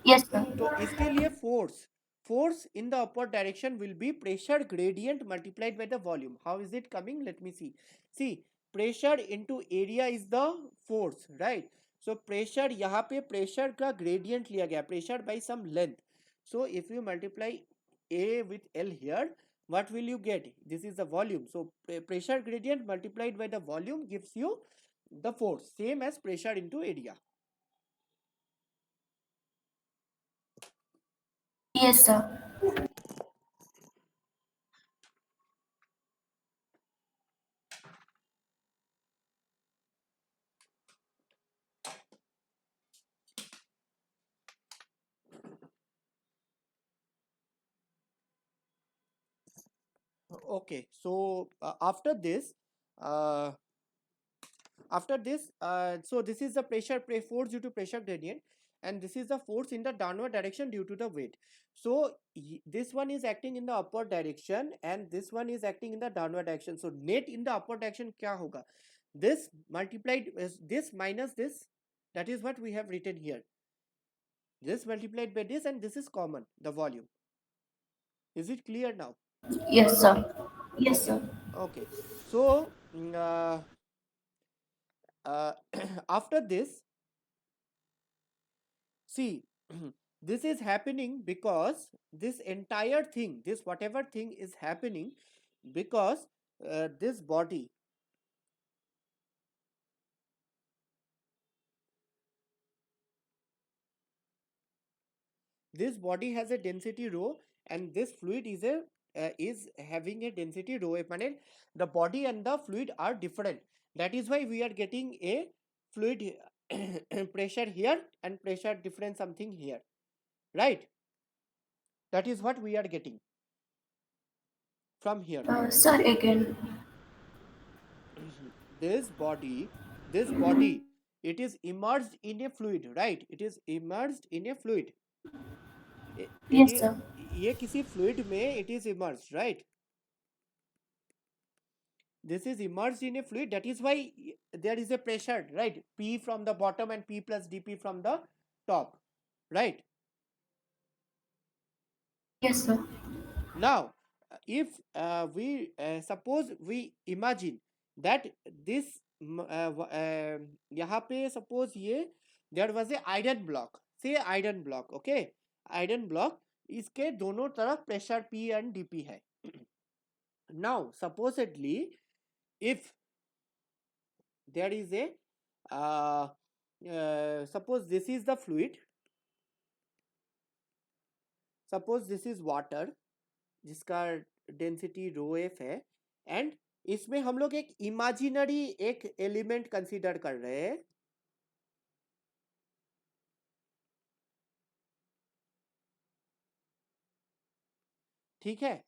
Yes, sir. तो इसके लिए force in the upward direction will be pressure gradient multiplied by the volume. How is it coming? Let me see, pressure into area is the force, right? So pressure, यहाँ पे pressure का gradient लिया गया, pressure by some length. So if you multiply A with L here, what will you get? This is the volume. So pressure gradient multiplied by the volume gives you the force, same as pressure into area. Yes, sir. Okay, so uh, so this is the force due to pressure gradient, and this is the force in the downward direction due to the weight. So this one is acting in the upward direction and this one is acting in the downward direction. So net in the upward direction kya hoga? This multiplied this minus this, that is what we have written here. This multiplied by this, and this is common, the volume. Is it clear now? Yes, sir. Yes, Okay, sir. okay. So after this, see, this is happening because this entire thing, this whatever thing is happening because this body, has a density rho, and this fluid is having a density rho. Means the body and the fluid are different. That is why we are getting a fluid pressure here and pressure difference something here, right? That is what we are getting from here. Sir, again. This body, it is immersed in a fluid, right? It is immersed in a fluid. Yes, sir. ये किसी fluid में it is immersed, right? This is immersed in a fluid. That is why there is a pressure, right? P from the bottom and P plus dP from the top, right? Yes, sir. Now, if we suppose we imagine that this यहाँ पे suppose ये there was a iron block, say iron block, okay? Iron block, इसके दोनों तरफ pressure P and dP है. Now, supposedly, if there is a suppose this is the fluid, suppose this is water जिसका density rho F है, and इसमें हम लोग एक इमेजिनरी एक एलिमेंट कंसीडर कर रहे हैं. ठीक है,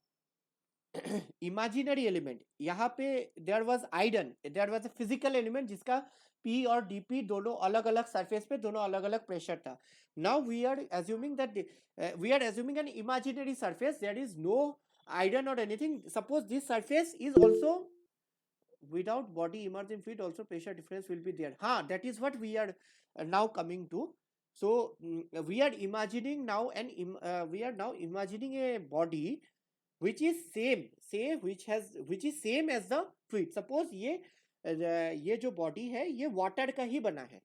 इमेजिनरी एलिमेंट यहाँ पे there was iron, there was a physical element जिसका पी और डीपी दोनों अलग अलग सरफेस पे दोनों अलग अलग प्रेशर था. Now we are assuming that we are assuming an imaginary surface, there is no iron or anything. Suppose this surface is also without body immersed in fluid, also pressure difference will be there. That is what we are now coming to. So we are imagining now we are now imagining a body which is which is same as the fluid. Suppose ये जो body है ये water का ही बना है.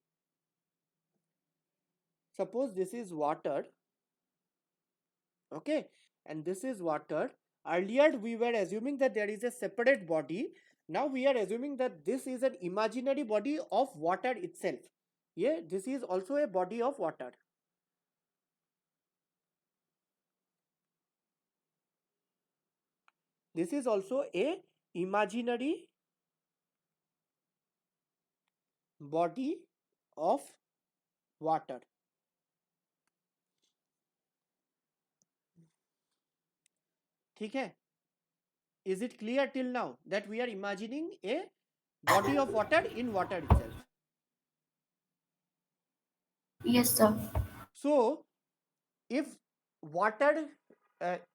Suppose this is water, okay, and this is water. Earlier we were assuming that there is a separate body. Now we are assuming that this is an imaginary body of water itself. Yeah, this is also a body of water. This is also a imaginary body of water. ठीक है? Is it clear till now that we are imagining a body of water in water itself? Yes, sir. So if water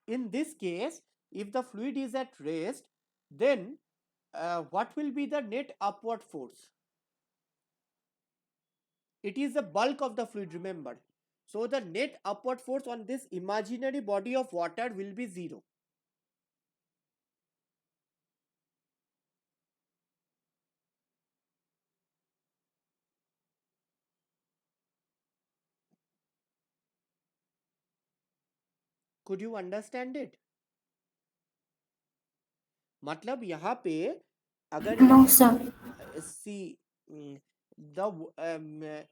in this case, if the fluid is at rest, then what will be the net upward force? It is the bulk of the fluid, remember. So the net upward force on this imaginary body of water will be 0. Could you understand it? मतलब यहाँ पे अगर No, sir. see the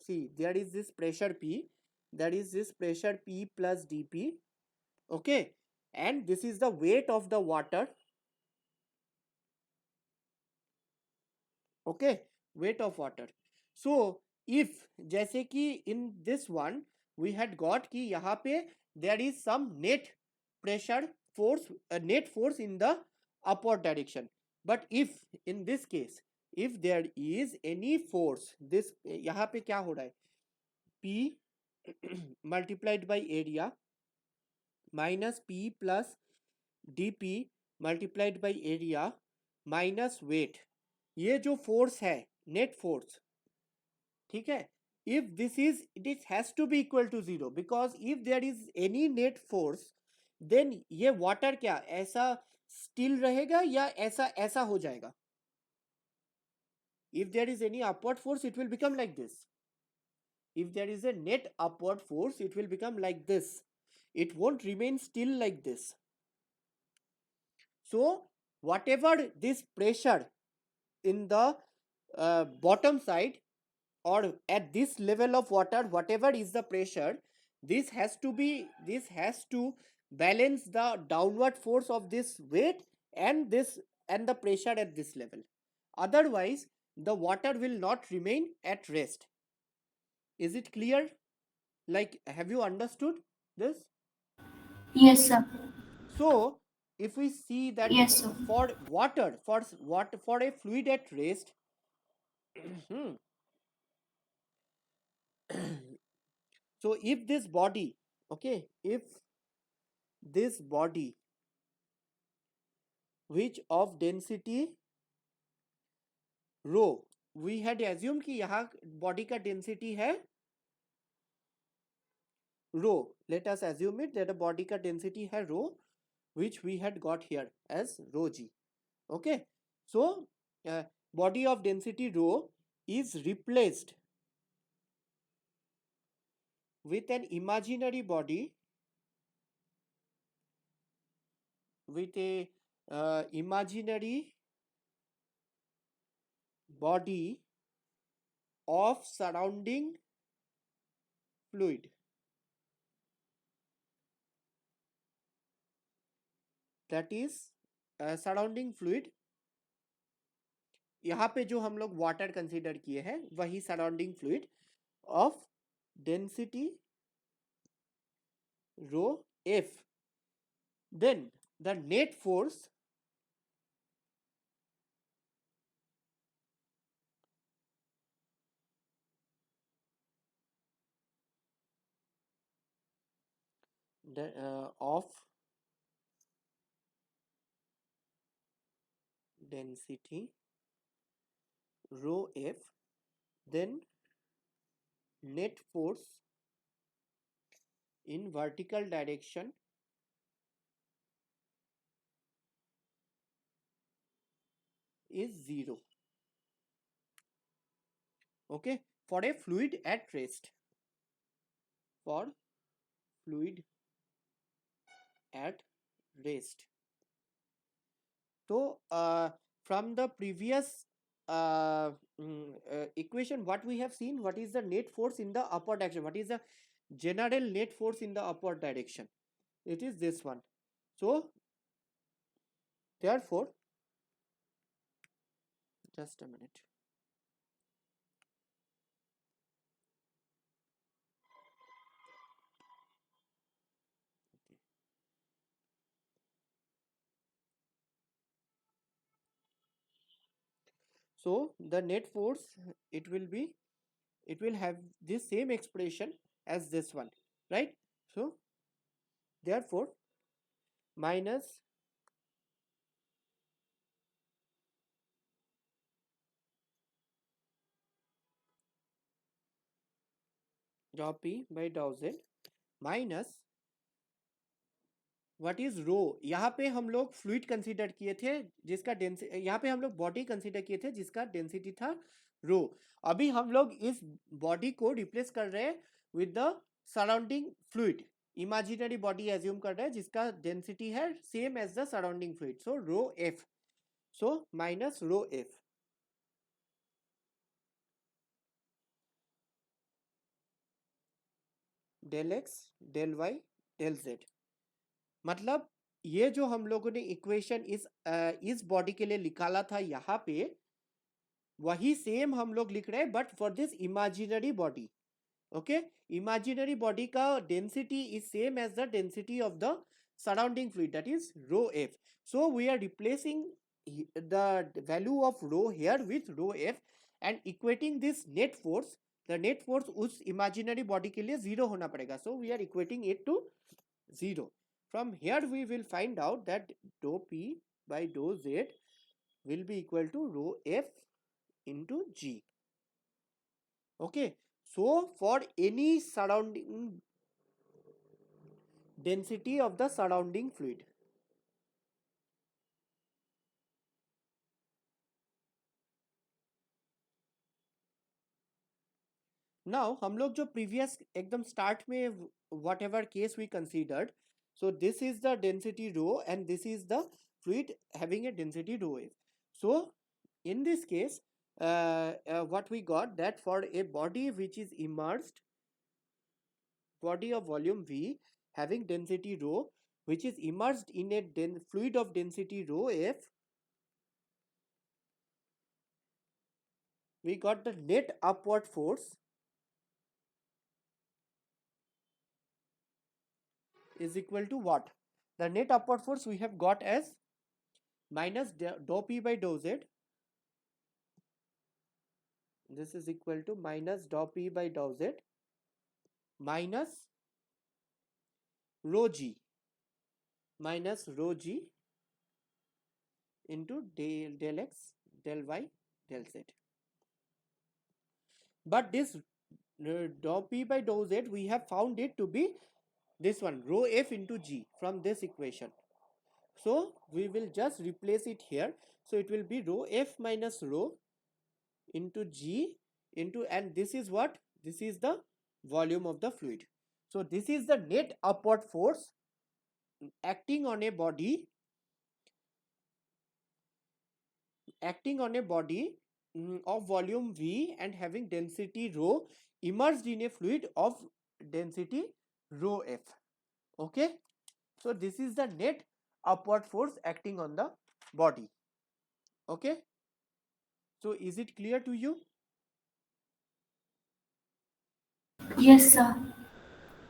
see there is this pressure P, that is this pressure P plus dP, okay, and this is the weight of the water, okay, weight of water. So if जैसे कि in this one we had got कि यहाँ पे there is some net pressure force, net force in the upward direction, but if in this case if there is any force, this यहाँ पे क्या हो रहा है, P multiplied by area minus P plus dP multiplied by area minus weight, ये जो force है net force, ठीक है, if this is it has to be equal to zero, because if there is any net force then ये water क्या ऐसा still रहेगा या ऐसा ऐसा हो जाएगा, if there is any upward force it will become like this, if there is a net upward force it will become like this, it won't remain still like this. So whatever this pressure in the bottom side or at this level of water, whatever is the pressure, this has to balance the downward force of this weight and this and the pressure at this level, otherwise the water will not remain at rest. Is it clear? Like, have you understood this? Yes, sir. So if we see that Yes, sir. for water, for a fluid at rest, so if this body, okay, if this body which of density rho, we had assumed कि यहाँ body का density है rho, let us assume it that a body का density है rho, which we had got here as rho g, okay. So body of density rho is replaced with an imaginary body with a imaginary body of surrounding fluid, that is surrounding fluid, यहाँ पे जो हम लोग water consider किए हैं वही surrounding fluid of density rho F, then the net force of density rho f, then net force in vertical direction is zero, okay, for a fluid at rest, for fluid at rest. So from the previous equation what we have seen, what is the net force in the upward direction, what is the general net force in the upward direction, it is this one. So therefore, just a minute, so the net force, it will be, it will have this same expression as this one, right? So therefore minus dou p by dou z minus what is rho, यहाँ पे हम लोग fluid consider किए थे जिसका density, यहाँ पे हम लोग बॉडी कंसीडर किए थे जिसका डेंसिटी था रो, अभी हम लोग इस बॉडी को रिप्लेस कर रहे हैं with the surrounding fluid, imaginary body assume कर रहे हैं जिसका डेंसिटी है same as the surrounding fluid, so rho F, so minus rho F, del X del Y del Z. मतलब ये जो हम लोगों ने इक्वेशन इस बॉडी के लिए निकाला था यहाँ पे, वही सेम हम लोग लिख रहे हैं but for this imaginary body. Okay, imaginary body का density is same as the density of the surrounding fluid, that is rho f. So we are replacing the value of rho here with rho f and equating this net force. The net force उस imaginary body के लिए 0 होना पड़ेगा, so we are equating it to 0. From here we will find out that dou p by dou z will be equal to rho f into g. Okay, so for any surrounding density of the surrounding fluid, now हम लोग जो previous एकदम start में whatever case we considered, so this is the density rho and this is the fluid having a density rho f. So in this case what we got that for a body which is immersed, body of volume v having density rho which is immersed in a fluid of density rho f, we got the net upward force is equal to what? The net upward force we have got as minus dou p by dou z. This is equal to minus dou p by dou z minus rho g, minus rho g into del x del y del z. But this dou p by dou z we have found it to be this one rho f into g from this equation. So we will just replace it here. So it will be rho f minus rho into g into, and this is what? This is the volume of the fluid. So this is the net upward force acting on a body, of volume v and having density rho immersed in a fluid of density rho f. Okay, so this is the net upward force acting on the body. Okay, so is it clear to you? Yes, sir.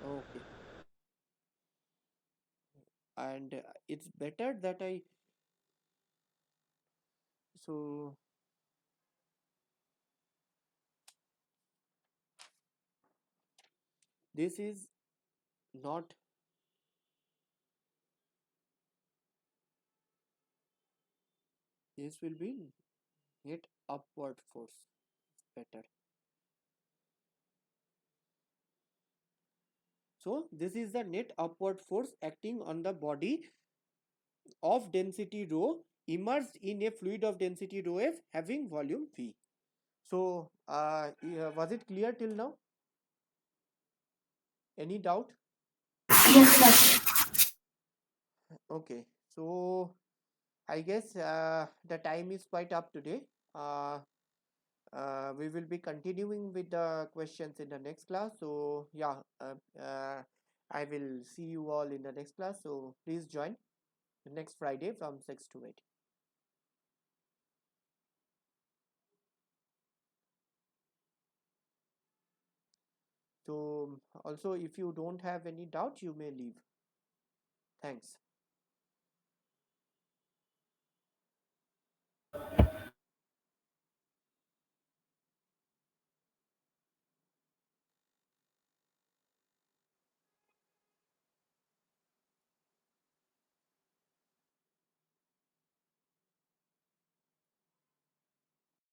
Okay, and it's better that I, so this is not, this will be net upward force, better. So this is the net upward force acting on the body of density rho immersed in a fluid of density rho f having volume v. So yeah, was it clear till now? Any doubt? Yes, sir. Okay, so I guess the time is quite up today. We will be continuing with the questions in the next class. So yeah, I will see you all in the next class. So please join next Friday from 6 to 8. So also if you don't have any doubt, you may leave. Thanks.